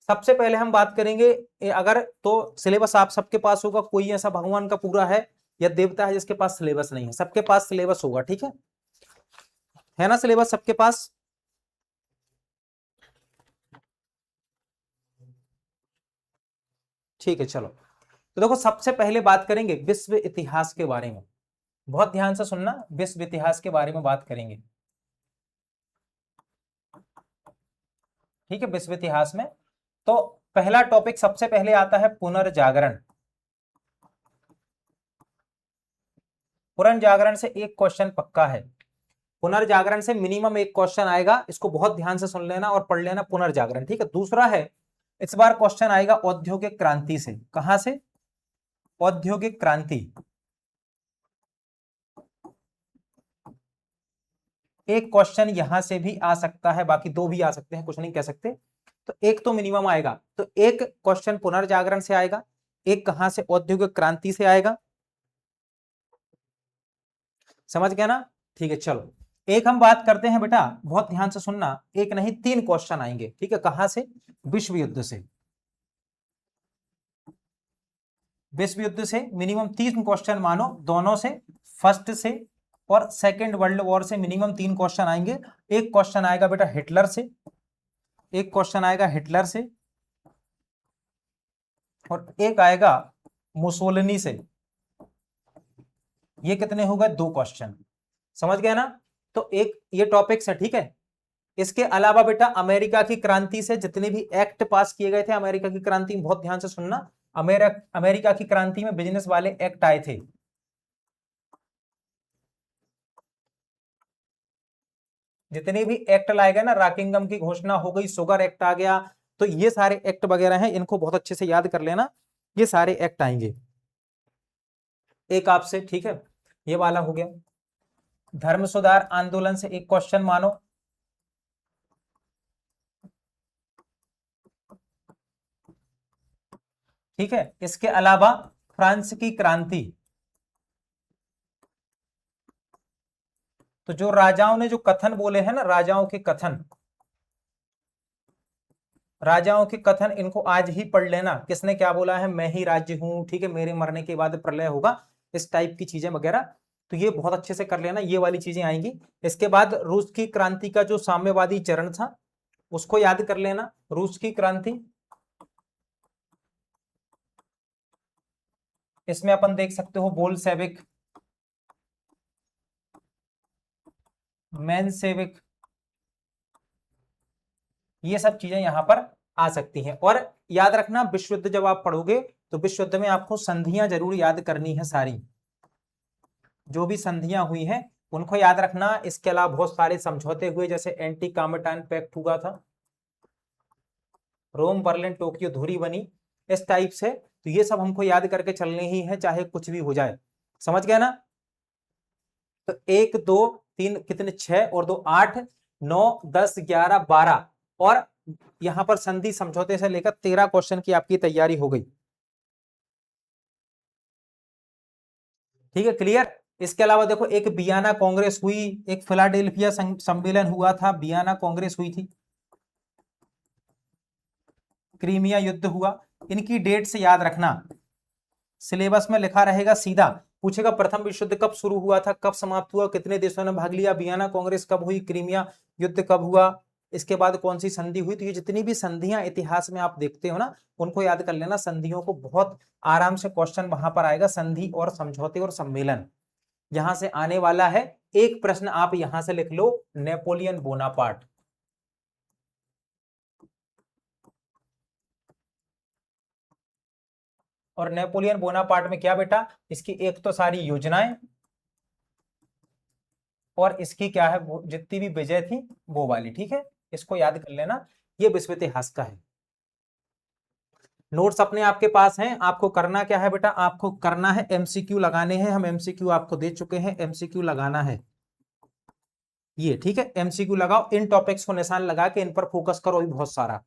सबसे पहले हम बात करेंगे, अगर तो सिलेबस आप सबके पास होगा, कोई ऐसा भगवान का पूरा है या देवता है जिसके पास सिलेबस नहीं है, सबके पास सिलेबस होगा, ठीक है ना, सिलेबस सबके पास। ठीक है चलो, तो देखो सबसे पहले बात करेंगे विश्व इतिहास के बारे में, बहुत ध्यान से सुनना, विश्व इतिहास के बारे में बात करेंगे, ठीक है, विश्व इतिहास में। तो पहला टॉपिक सबसे पहले आता है पुनर्जागरण। पुनर्जागरण से एक क्वेश्चन पक्का है, पुनर्जागरण से मिनिमम एक क्वेश्चन आएगा, इसको बहुत ध्यान से सुन लेना और पढ़ लेना, पुनर्जागरण, ठीक है। दूसरा है, इस बार क्वेश्चन आएगा औद्योगिक क्रांति से, कहां से, औद्योगिक क्रांति। एक क्वेश्चन यहां से भी आ सकता है, बाकी 2 भी आ सकते हैं, कुछ नहीं कह सकते। तो एक तो मिनिमम आएगा, तो एक क्वेश्चन पुनर्जागरण से आएगा, एक कहां से, औद्योगिक क्रांति से आएगा, समझ गया ना। ठीक है चलो, एक हम बात करते हैं बेटा, बहुत ध्यान से सुनना, एक नहीं 3 क्वेश्चन आएंगे, ठीक है, कहां से, विश्व युद्ध से। विश्व युद्ध से मिनिमम 3 क्वेश्चन मानो, दोनों से, फर्स्ट से और सेकेंड वर्ल्ड वॉर से मिनिमम 3 क्वेश्चन आएंगे। एक क्वेश्चन आएगा बेटा हिटलर से, एक क्वेश्चन आएगा हिटलर से, और एक आएगा मुसोलिनी से। ये कितने हो गए, 2 क्वेश्चन, समझ गया ना। तो एक ये टॉपिक्स है, ठीक है। इसके अलावा बेटा अमेरिका की क्रांति से जितने भी एक्ट पास किए गए थे, अमेरिका की क्रांति में बहुत ध्यान से सुनना, अमेरिका की क्रांति में बिजनेस वाले एक्ट आए थे, जितने भी एक्ट लाए गए ना, रॉकिंगम की घोषणा हो गई, शुगर एक्ट आ गया, तो ये सारे एक्ट वगैरह हैं, इनको बहुत अच्छे से याद कर लेना, ये सारे एक्ट आएंगे एक आपसे, ठीक है। ये वाला हो गया। धर्म सुधार आंदोलन से एक क्वेश्चन मानो, ठीक है। इसके अलावा फ्रांस की क्रांति, तो जो राजाओं ने जो कथन बोले हैं ना, राजाओं के कथन, राजाओं के कथन, इनको आज ही पढ़ लेना। किसने क्या बोला है, मैं ही राज्य हूं, ठीक है, मेरे मरने के बाद प्रलय होगा, इस टाइप की चीजें वगैरह, तो ये बहुत अच्छे से कर लेना, ये वाली चीजें आएंगी। इसके बाद रूस की क्रांति का जो साम्यवादी चरण था उसको याद कर लेना, रूस की क्रांति। इसमें अपन देख सकते हो बोल्शेविक, मेनसेविक, ये सब चीजें यहां पर आ सकती हैं। और याद रखना, विश्व युद्ध जब आप पढ़ोगे तो विश्व युद्ध में आपको संधियां जरूर याद करनी है, सारी जो भी संधियां हुई हैं उनको याद रखना। इसके अलावा बहुत सारे समझौते हुए, जैसे एंटी कामेटान पैक्ट हुआ था, रोम बर्लिन टोक्यो धुरी बनी, इस टाइप से, तो ये सब हमको याद करके चलने ही है, चाहे कुछ भी हो जाए। समझ गए ना? तो 1 2 3 कितने, 6 और 2 8 9 10 11 12, और यहां पर संधि समझौते से लेकर 13 क्वेश्चन की आपकी तैयारी हो गई, ठीक है, क्लियर। इसके अलावा देखो, एक वियना कांग्रेस हुई, एक फिलाडेल्फिया सम्मेलन हुआ था, वियना कांग्रेस हुई थी, क्रीमिया युद्ध हुआ, इनकी डेट से याद रखना, सिलेबस में लिखा रहेगा सीधा। पूछेगा प्रथम विश्व युद्ध कब शुरू हुआ था, कब समाप्त हुआ, कितने देशों ने भाग लिया, वियना कांग्रेस कब हुई, क्रीमिया युद्ध कब हुआ, इसके बाद कौन सी संधि हुई। तो ये जितनी भी संधियां इतिहास में आप देखते हो ना, उनको याद कर लेना, संधियों को बहुत आराम से क्वेश्चन वहां पर आएगा, संधि और समझौते और सम्मेलन यहां से आने वाला है। एक प्रश्न आप यहां से लिख लो, नेपोलियन बोनापार्ट, और नेपोलियन बोनापार्ट में क्या बेटा, इसकी एक तो सारी योजनाएं, और इसकी क्या है, जितनी भी विजय थी वो वाली, ठीक है, इसको याद कर लेना, ये विश्व इतिहास का है। नोट्स अपने आपके पास हैं, आपको करना क्या है बेटा, आपको करना है एमसीक्यू लगाने हैं, हम एमसीक्यू आपको दे चुके हैं, एमसीक्यू लगाना है ये, ठीक है, एमसीक्यू लगाओ, इन टॉपिक्स को निशान लगा के इन पर फोकस करो, भी बहुत सारा,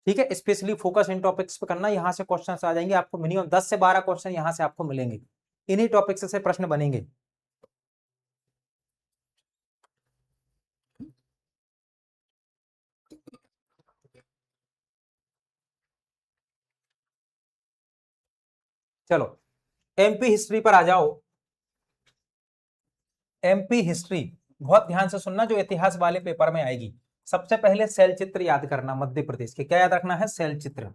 ठीक है, स्पेशली फोकस इन टॉपिक्स पे करना, यहां से क्वेश्चन आ जाएंगे आपको, मिनिमम 10 से 12 क्वेश्चन यहां से आपको मिलेंगे, इन्हीं टॉपिक्स से प्रश्न बनेंगे। चलो एमपी हिस्ट्री पर आ जाओ। एमपी हिस्ट्री बहुत ध्यान से सुनना, जो इतिहास वाले पेपर में आएगी। सबसे पहले शैल चित्र याद करना, मध्य प्रदेश के क्या याद रखना है, शैल चित्र।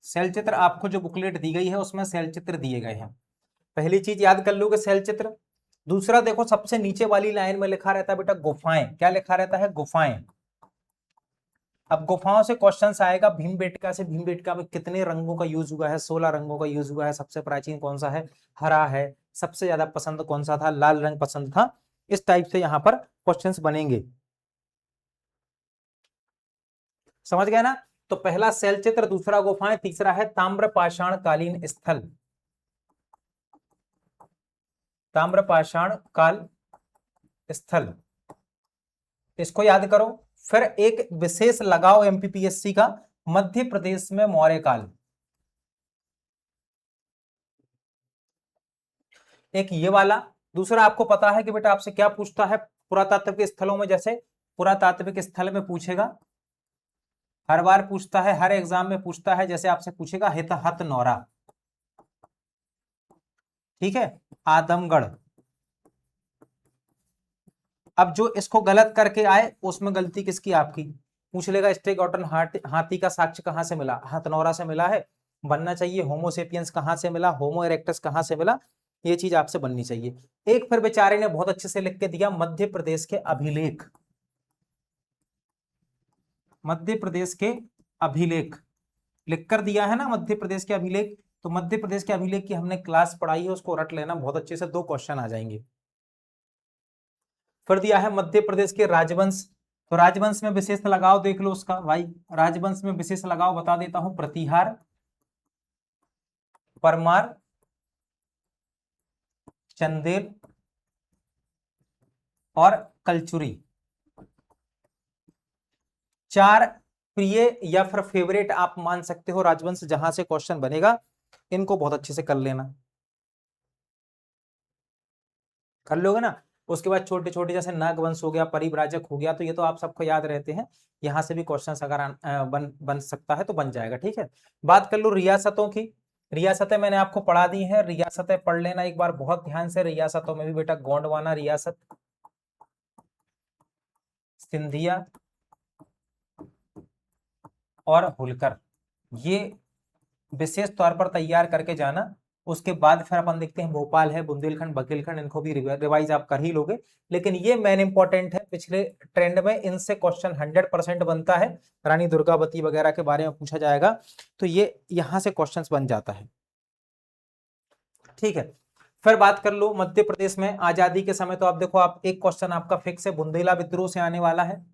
शैल चित्र आपको जो बुकलेट दी गई है उसमें शैल चित्र दिए गए हैं, पहली चीज याद कर लोगे शैल चित्र। दूसरा देखो, सबसे नीचे वाली लाइन में लिखा रहता है बेटा गुफाएं, क्या लिखा रहता है, गुफाएं। अब गुफाओं से क्वेश्चन आएगा, भीमबेटका से, भीमबेटका में कितने रंगों का यूज हुआ है, 16 रंगों का यूज हुआ है, सबसे प्राचीन कौन सा है, हरा है, सबसे ज्यादा पसंद कौन सा था, लाल रंग पसंद था, इस टाइप से यहां पर क्वेश्चंस बनेंगे, समझ गए ना। तो पहला शैल चित्र, दूसरा गुफाएं, तीसरा है ताम्रपाषाण कालीन स्थल, ताम्रपाषाण काल स्थल, इसको याद करो। फिर एक विशेष लगाओ एमपीपीएससी का, मध्य प्रदेश में मौर्य काल, एक ये वाला। दूसरा आपको पता है कि बेटा आपसे क्या पूछता है, पुरातात्विक स्थलों में, जैसे पुरातात्विक स्थल में पूछेगा, हर बार पूछता है, हर एग्जाम में पूछता है, जैसे आपसे पूछेगा हथनौरा, ठीक है, आदमगढ़। अब जो इसको गलत करके आए उसमें गलती किसकी, आपकी। पूछ लेगा स्टेगॉटन हाथी का साक्ष्य कहां से मिला, हथनौरा से मिला है, बनना चाहिए होमोसेपियंस कहां से मिला, होमो इरेक्टस कहां से मिला, ये चीज आपसे बननी चाहिए। एक फिर बेचारे ने बहुत अच्छे से लिख के दिया, मध्य प्रदेश के अभिलेख, मध्य प्रदेश के अभिलेख लिख कर दिया है ना, मध्य प्रदेश के अभिलेख। तो मध्य प्रदेश के अभिलेख की हमने क्लास पढ़ाई है, उसको रट लेना बहुत अच्छे से, 2 क्वेश्चन आ जाएंगे। फिर दिया है मध्य प्रदेश के राजवंश, तो राजवंश में विशेष लगाओ देख लो उसका भाई, राजवंश में विशेष लगाओ बता देता हूं, प्रतिहार, परमार, चंदेल और कलचुरी। चार प्रिय या फिर फेवरेट आप मान सकते हो राजवंश जहां से क्वेश्चन बनेगा, इनको बहुत अच्छे से कर लेना, कर लोगे ना। उसके बाद छोटे छोटे जैसे नागवंश हो गया, परिव्राजक हो गया, तो ये तो आप सबको याद रहते हैं, यहां से भी क्वेश्चन अगर बन सकता है तो बन जाएगा। ठीक है, बात कर लो रियासतों की। रियासतें मैंने आपको पढ़ा दी हैं, रियासतें पढ़ लेना एक बार बहुत ध्यान से। रियासतों में भी बेटा गोंडवाना रियासत, सिंधिया और होलकर, ये विशेष तौर पर तैयार करके जाना। उसके बाद फिर अपन देखते हैं भोपाल है, बुंदेलखंड, बघेलखंड, इनको भी रिवाइज आप कर ही लोगे, लेकिन ये मेन इंपॉर्टेंट है। पिछले ट्रेंड में इनसे क्वेश्चन 100% बनता है, रानी दुर्गावती वगैरह के बारे में पूछा जाएगा, तो ये यहां से क्वेश्चन बन जाता है। ठीक है, फिर बात कर लो मध्य प्रदेश में आजादी के समय, तो आप देखो, आप एक क्वेश्चन आपका फिक्स है, बुंदेला विद्रोह से आने वाला है,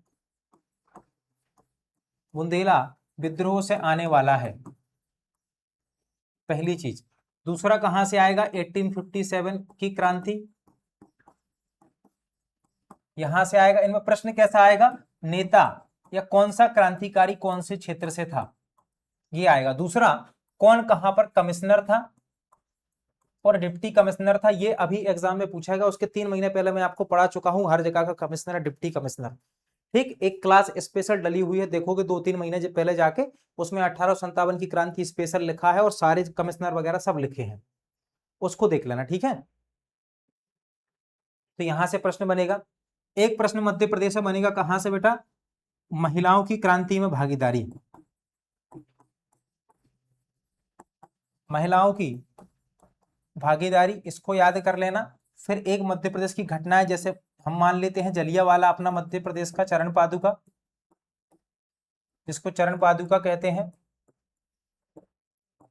बुंदेला विद्रोह से आने वाला है, पहली चीज। दूसरा कहां से आएगा, 1857 की क्रांति, यहां से आएगा। इनमें प्रश्न कैसा आएगा, नेता या कौन सा क्रांतिकारी कौन से क्षेत्र से था, ये आएगा। दूसरा, कौन कहां पर कमिश्नर था और डिप्टी कमिश्नर था, ये अभी एग्जाम में पूछा गया, उसके 3 महीने पहले मैं आपको पढ़ा चुका हूं, हर जगह का कमिश्नर, डिप्टी कमिश्नर। ठीक, एक क्लास स्पेशल डली हुई है, देखोगे 2-3 महीने पहले जाके, उसमें 1857 की क्रांति स्पेशल लिखा है और सारे कमिश्नर वगैरह सब लिखे हैं, उसको देख लेना। ठीक है, तो यहां से प्रश्न बनेगा। एक प्रश्न मध्य प्रदेश में बनेगा, कहां से बेटा, महिलाओं की क्रांति में भागीदारी, महिलाओं की भागीदारी, इसको याद कर लेना। फिर एक मध्य प्रदेश की घटना है, जैसे हम मान लेते हैं जलियांवाला अपना मध्य प्रदेश का, चरण पादुका, जिसको चरण पादुका कहते हैं,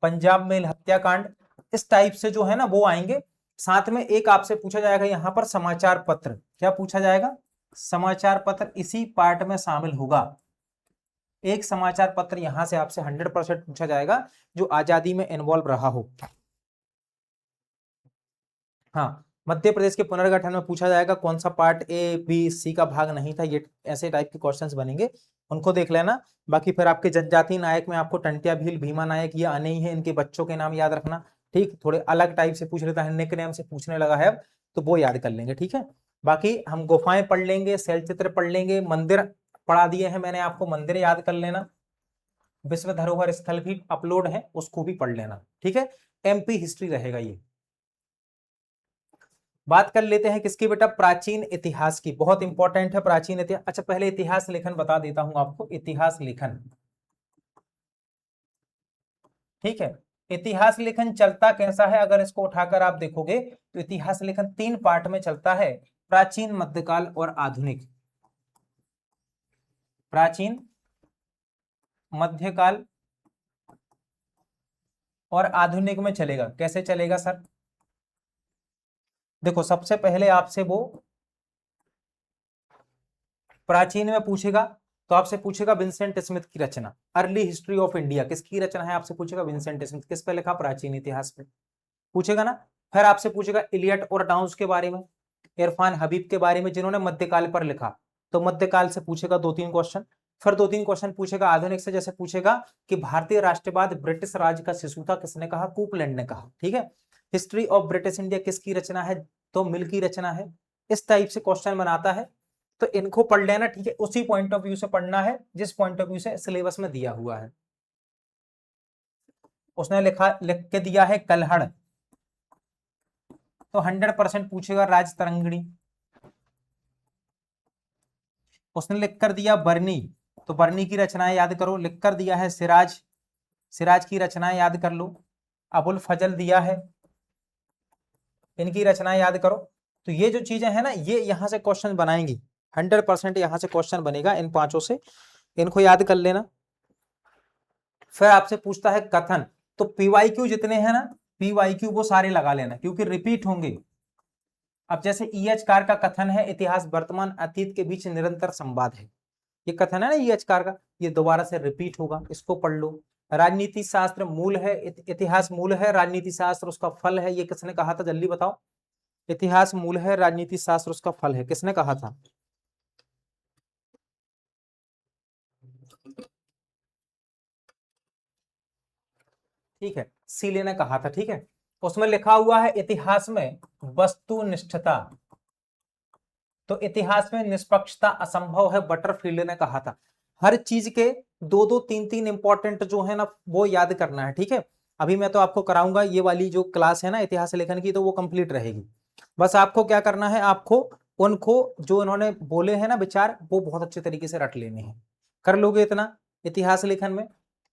पंजाब मेल हत्याकांड, इस टाइप से जो है ना वो आएंगे। साथ में एक आपसे पूछा जाएगा यहां पर समाचार पत्र, क्या पूछा जाएगा, समाचार पत्र इसी पार्ट में शामिल होगा। एक समाचार पत्र यहां से आपसे 100% पूछा जाएगा जो आजादी में इन्वॉल्व रहा हो। हाँ, मध्य प्रदेश के पुनर्गठन में पूछा जाएगा कौन सा पार्ट ए बी सी का भाग नहीं था, ये ऐसे टाइप के क्वेश्चंस बनेंगे, उनको देख लेना। बाकी फिर आपके जनजातीय नायक में आपको टंटिया भील, भीमा नायक, ये आने ही है, इनके बच्चों के नाम याद रखना। ठीक, थोड़े अलग टाइप से पूछ लेता है, निक नेम से पूछने लगा है अब, तो वो याद कर लेंगे। ठीक है, बाकी हम गुफाएं पढ़ लेंगे, शैल चित्र पढ़ लेंगे, मंदिर पढ़ा दिए हैं मैंने आपको, मंदिर याद कर लेना, विश्व धरोहर स्थल भी अपलोड है, उसको भी पढ़ लेना। ठीक है, एमपी हिस्ट्री रहेगा ये। बात कर लेते हैं किसकी बेटा, प्राचीन इतिहास की, बहुत इंपॉर्टेंट है प्राचीन इतिहास। अच्छा, पहले इतिहास लेखन बता देता हूं आपको, इतिहास लेखन। ठीक है, इतिहास लेखन चलता कैसा है, अगर इसको उठाकर आप देखोगे तो इतिहास लेखन 3 पार्ट में चलता है, प्राचीन, मध्यकाल और आधुनिक। प्राचीन, मध्यकाल और आधुनिक में चलेगा। कैसे चलेगा सर, देखो सबसे पहले आपसे वो प्राचीन में पूछेगा, तो आपसे पूछेगा विंसेंट स्मिथ की रचना, अर्ली हिस्ट्री ऑफ इंडिया, किसकी रचना है, आपसे पूछेगा विंसेंट स्मिथ, किस पे लिखा, प्राचीन इतिहास पे, पूछेगा ना। फिर आपसे पूछेगा इलियट और डाउन्स के बारे में, इरफान हबीब के बारे में, जिन्होंने मध्यकाल पर लिखा, तो मध्यकाल से पूछेगा 2-3 क्वेश्चन। फिर 2-3 क्वेश्चन पूछेगा आधुनिक से, जैसे पूछेगा कि भारतीय राष्ट्रवाद ब्रिटिश राज का शिशु था, किसने कहा, कूपलैंड ने कहा। ठीक है, हिस्ट्री ऑफ ब्रिटिश इंडिया किसकी रचना है, तो मिल की रचना है। इस टाइप से क्वेश्चन बनाता है, तो इनको पढ़ लेना। ठीक है, उसी पॉइंट ऑफ व्यू से पढ़ना है जिस पॉइंट ऑफ व्यू से सिलेबस में दिया हुआ है। उसने लिख के दिया है कल्हड़, तो 100% पूछेगा राजतरंगिणी। उसने लिख कर दिया बरनी, तो बरनी की रचनाएं याद करो। लिख कर दिया है सिराज, सिराज की रचनाएं याद कर लो। अबुल फजल दिया है, इनकी रचनाएं याद करो। तो ये जो चीजें हैं ना, ये यहां से क्वेश्चन बनाएंगी, 100% यहां से क्वेश्चन बनेगा इन 5 से, इनको याद कर लेना। फिर आपसे पूछता है कथन, तो पीवाईक्यू जितने हैं ना, पीवाईक्यू वो सारे लगा लेना, क्योंकि रिपीट होंगे। अब जैसे ईएच कार का कथन है, इतिहास वर्तमान अतीत के बीच निरंतर संवाद है, ये कथन है ना ये अचकार का, ये दोबारा से रिपीट होगा, इसको पढ़ लो। राजनीति शास्त्र मूल है, इतिहास मूल है, राजनीति शास्त्र उसका फल है, ये किसने कहा था जल्दी बताओ। इतिहास मूल है, राजनीति शास्त्र उसका फल है, किसने कहा था। ठीक है, सीले ने कहा था। ठीक है, उसमें लिखा हुआ है इतिहास में वस्तुनिष्ठता, तो इतिहास में निष्पक्षता असंभव है, बटरफील्ड ने कहा था। हर चीज के दो दो तीन तीन इंपॉर्टेंट जो है ना वो याद करना है। ठीक है, अभी मैं तो आपको कराऊंगा ये वाली जो क्लास है ना इतिहास लेखन की, तो वो कंप्लीट रहेगी। बस आपको क्या करना है, आपको उनको जो इन्होंने बोले हैं ना विचार, वो बहुत अच्छे तरीके से रट लेने हैं। कर लोगे इतना इतिहास लेखन में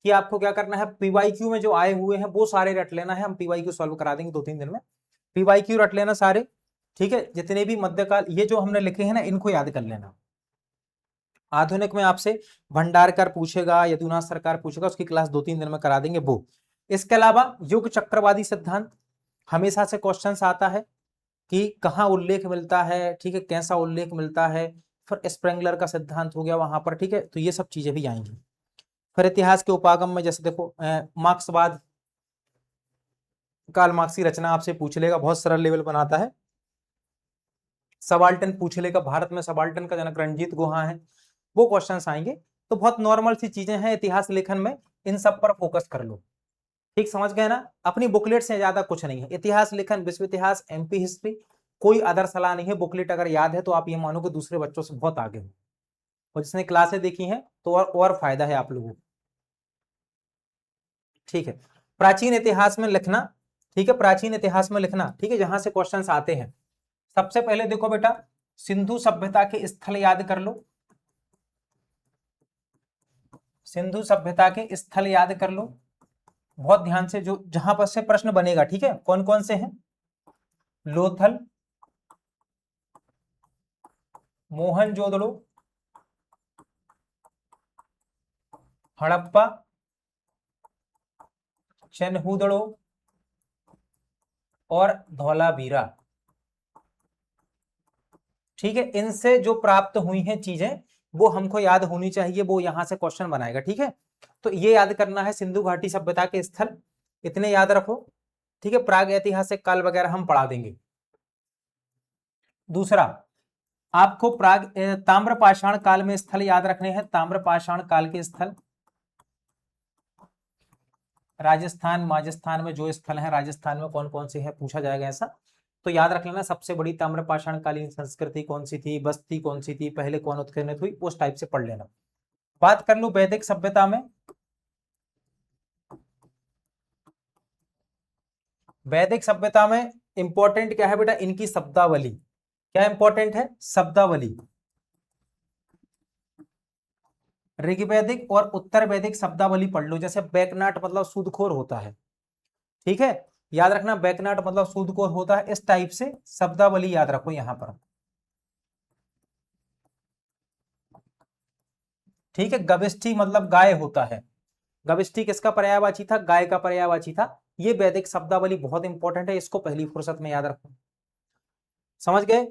कि आपको क्या करना है, पीवाईक्यू में जो आए हुए हैं वो सारे रट लेना है। हम पीवाईक्यू सॉल्व करा देंगे 2-3 दिन में, पीवाईक्यू रट लेना सारे। ठीक है, जितने भी मध्यकाल ये जो हमने लिखे हैं ना इनको याद कर लेना। आधुनिक में आपसे भंडारकर पूछेगा, यदुनाथ सरकार पूछेगा, उसकी क्लास 2-3 दिन में करा देंगे वो। इसके अलावा युग चक्रवादी सिद्धांत हमेशा से क्वेश्चंस आता है कि कहाँ उल्लेख मिलता है, ठीक है, कैसा उल्लेख मिलता है। फिर स्प्रेंगलर का सिद्धांत हो गया वहां पर, ठीक है, तो ये सब चीजें भी आएंगी। फिर इतिहास के उपागम में जैसे देखो मार्क्सवाद, कार्ल मार्क्स की रचना आपसे पूछ लेगा, बहुत सरल लेवल बनाता है। सबाल्टन पूछ लेगा, भारत में सबाल्टन का जनक रणजीत गुहा है, वो क्वेश्चंस आएंगे। तो बहुत नॉर्मल सी चीजें हैं इतिहास लेखन में, इन सब पर फोकस कर लो। ठीक समझ गए ना, अपनी बुकलेट से ज्यादा कुछ नहीं है। इतिहास लेखन, विश्व इतिहास, एमपी हिस्ट्री, कोई अदर सलाह नहीं है। बुकलेट अगर याद है तो आप ये मानो कि दूसरे बच्चों से बहुत आगे हो, और जिसने क्लासें देखी हैं तो और फायदा है आप लोगों को। ठीक है, प्राचीन इतिहास में लिखना, ठीक है, प्राचीन इतिहास में लिखना, ठीक है, जहां से क्वेश्चंस आते हैं। सबसे पहले देखो बेटा, सिंधु सभ्यता के स्थल याद कर लो, सिंधु सभ्यता के स्थल याद कर लो बहुत ध्यान से, जो जहां पर से प्रश्न बनेगा। ठीक है, कौन कौन से हैं, लोथल, मोहनजोदड़ो, हड़प्पा, चनहूदड़ो और धौलावीरा। ठीक है, इनसे जो प्राप्त हुई हैं चीजें वो हमको याद होनी चाहिए, वो यहां से क्वेश्चन बनाएगा। ठीक है, तो ये याद करना है, सिंधु घाटी सभ्यता के स्थल इतने याद रखो। ठीक है, प्राग ऐतिहासिक काल वगैरह हम पढ़ा देंगे। दूसरा, आपको प्राग ताम्रपाषाण काल में स्थल याद रखने हैं, ताम्रपाषाण काल के स्थल। राजस्थान माजस्थान में जो स्थल है, राजस्थान में कौन कौन से हैं पूछा जाएगा ऐसा, तो याद रख लेना। सबसे बड़ी ताम्रपाषाण कालीन संस्कृति कौन सी थी, बस्ती कौन सी थी, पहले कौन उत्खनन हुई, उस टाइप से पढ़ लेना। बात कर लो वैदिक सभ्यता में, वैदिक सभ्यता में इंपॉर्टेंट क्या है बेटा, इनकी शब्दावली। क्या इंपॉर्टेंट है, शब्दावली। ऋग्वैदिक और उत्तर वैदिक शब्दावली पढ़ लो। जैसे बैकनाट मतलब सूदखोर होता है, ठीक है, याद रखना, बैकनाट मतलब सूदखोर होता है, इस टाइप से शब्दावली याद रखो यहां पर। ठीक है, गविष्ठी मतलब गाय होता है, गविष्ठी किसका पर्यायवाची था, गाय का पर्यायवाची था। ये वैदिक शब्दावली बहुत इंपॉर्टेंट है, इसको पहली फुर्सत में याद रखो। समझ गए,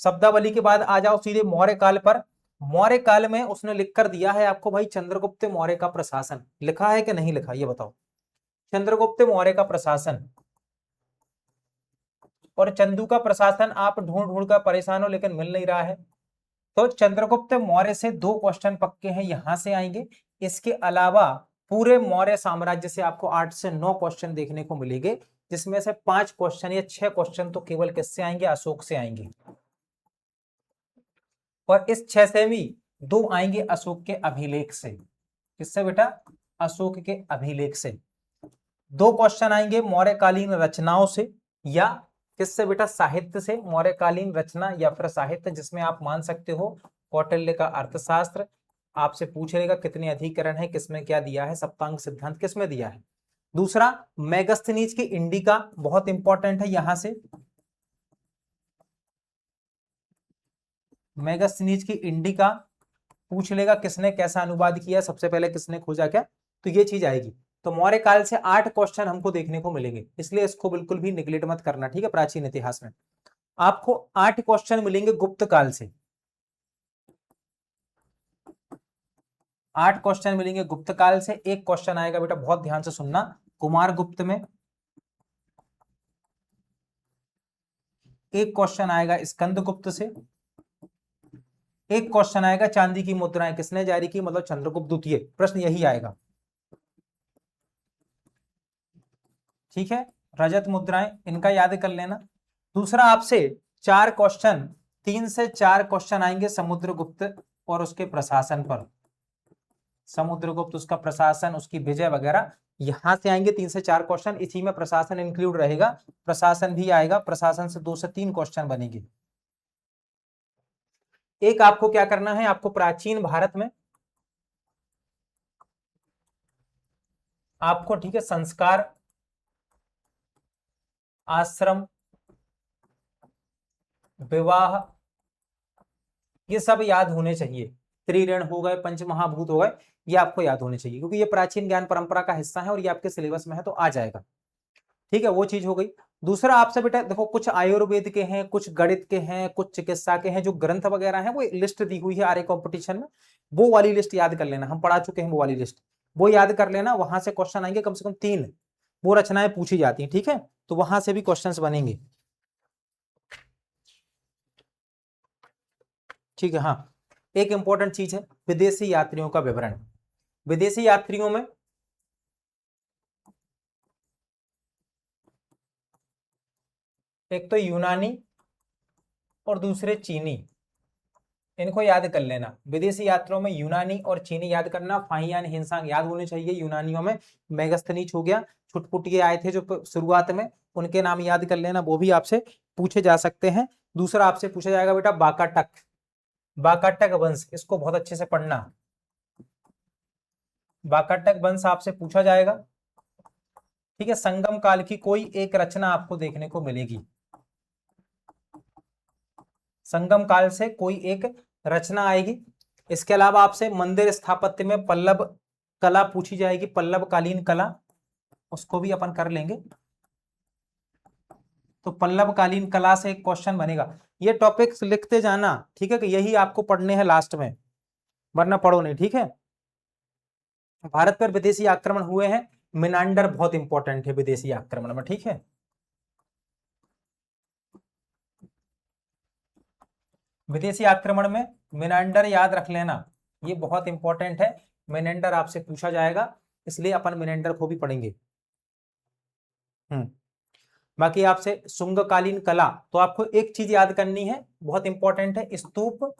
शब्दावली के बाद आ जाओ सीधे मौर्य काल पर। मौर्य काल में उसने लिख कर दिया है आपको भाई, चंद्रगुप्त मौर्य का प्रशासन, लिखा है कि नहीं लिखा ये बताओ। चंद्रगुप्त मौर्य का प्रशासन, और चंदू का प्रशासन आप ढूंढ ढूंढ कर परेशान हो लेकिन मिल नहीं रहा है। तो चंद्रगुप्त मौर्य से 2 क्वेश्चन पक्के हैं, यहां से आएंगे। इसके अलावा पूरे मौर्य साम्राज्य से आपको 8 से 9 क्वेश्चन देखने को मिलेंगे, जिसमें से 5 क्वेश्चन या 6 क्वेश्चन तो केवल किससे आएंगे, अशोक से आएंगे। और इस 6 से भी 2 आएंगे अशोक के अभिलेख से। किससे बेटा, अशोक के अभिलेख से। 2 क्वेश्चन आएंगे मौर्यकालीन रचनाओं से, या किससे बेटा, साहित्य से, मौर्यकालीन रचना या फिर साहित्य, जिसमें आप मान सकते हो कौटिल्य का अर्थशास्त्र। आपसे पूछ लेगा कितने अधिकरण है, किसमें क्या दिया है, सप्तांग सिद्धांत किसमें दिया है। दूसरा, मेगस्थनीज की इंडिका बहुत इंपॉर्टेंट है, यहां से मेगस्थनीज की इंडिका पूछ लेगा, किसने कैसा अनुवाद किया, सबसे पहले किसने खोजा क्या, तो ये चीज आएगी। तो मौर्य काल से 8 क्वेश्चन हमको देखने को मिलेंगे, इसलिए इसको बिल्कुल भी निगलेक्ट मत करना। ठीक है, प्राचीन इतिहास में आपको 8 क्वेश्चन मिलेंगे गुप्त काल से। 8 क्वेश्चन मिलेंगे गुप्त काल से। एक क्वेश्चन आएगा बेटा, बहुत ध्यान से सुनना, कुमार गुप्त में। एक क्वेश्चन आएगा स्कंद गुप्त से। एक क्वेश्चन आएगा चांदी की मुद्राएं किसने जारी की, मतलब चंद्रगुप्त द्वितीय। प्रश्न यही आएगा, ठीक है। रजत मुद्राएं, इनका याद कर लेना। दूसरा आपसे 4 क्वेश्चन, 3 से 4 क्वेश्चन आएंगे समुद्रगुप्त और उसके प्रशासन पर। समुद्रगुप्त, उसका प्रशासन, उसकी विजय वगैरह, यहां से आएंगे 3 से 4 क्वेश्चन। इसी में प्रशासन इंक्लूड रहेगा, प्रशासन भी आएगा। प्रशासन से 2 से 3 क्वेश्चन बनेंगे। एक आपको क्या करना है, आपको प्राचीन भारत में आपको, ठीक है, संस्कार, आश्रम, विवाह, ये सब याद होने चाहिए। त्रिऋण हो गए, पंचमहाभूत हो गए, ये आपको याद होने चाहिए, क्योंकि ये प्राचीन ज्ञान परंपरा का हिस्सा है और ये आपके सिलेबस में है तो आ जाएगा, ठीक है। वो चीज हो गई। दूसरा आपसे बेटा देखो, कुछ आयुर्वेद के हैं, कुछ गणित के हैं, कुछ चिकित्सा के हैं, जो ग्रंथ वगैरह हैं वो लिस्ट दी हुई है आर्य कंपटीशन में, वो वाली लिस्ट याद कर लेना। हम पढ़ा चुके हैं वो वाली लिस्ट, वो याद कर लेना। वहां से क्वेश्चन आएंगे कम से कम 3, वो रचनाएं पूछी जाती हैं, ठीक है। तो वहां से भी क्वेश्चंस बनेंगे, ठीक है। हाँ, एक इंपॉर्टेंट चीज है विदेशी यात्रियों का विवरण। विदेशी यात्रियों में एक तो यूनानी और दूसरे चीनी, इनको याद कर लेना। विदेशी यात्रियों में यूनानी और चीनी याद करना। फाहियान हिंसांग याद होने चाहिए। यूनानियों में मेगस्थनीज हो गया, छुटपुटिये आए थे जो शुरुआत में, उनके नाम याद कर लेना, वो भी आपसे पूछे जा सकते हैं। दूसरा आपसे पूछा जाएगा बेटा बाकाटक, बाकाटक वंश, इसको बहुत अच्छे से पढ़ना। बाकाटक वंश आपसे पूछा जाएगा, ठीक है। संगम काल की कोई एक रचना आपको देखने को मिलेगी, संगम काल से कोई एक रचना आएगी। इसके अलावा आपसे मंदिर स्थापत्य में पल्लव कला पूछी जाएगी, पल्लव कालीन कला, उसको भी अपन कर लेंगे। तो पल्लव कालीन कला से एक क्वेश्चन बनेगा। ये टॉपिक्स लिखते जाना, ठीक है, कि यही आपको पढ़ने हैं लास्ट में, वरना पढ़ो नहीं, ठीक है। भारत पर विदेशी आक्रमण हुए हैं, मिनांडर बहुत इंपॉर्टेंट है विदेशी आक्रमण में, ठीक है। विदेशी आक्रमण में मिनांडर याद रख लेना, ये बहुत इंपॉर्टेंट है। मिनेंडर आपसे पूछा जाएगा, इसलिए अपन मिनेंडर को भी पढ़ेंगे। बाकी आपसे शुंगकालीन कला, तो आपको एक चीज याद करनी है, बहुत इंपॉर्टेंट है, स्तूप,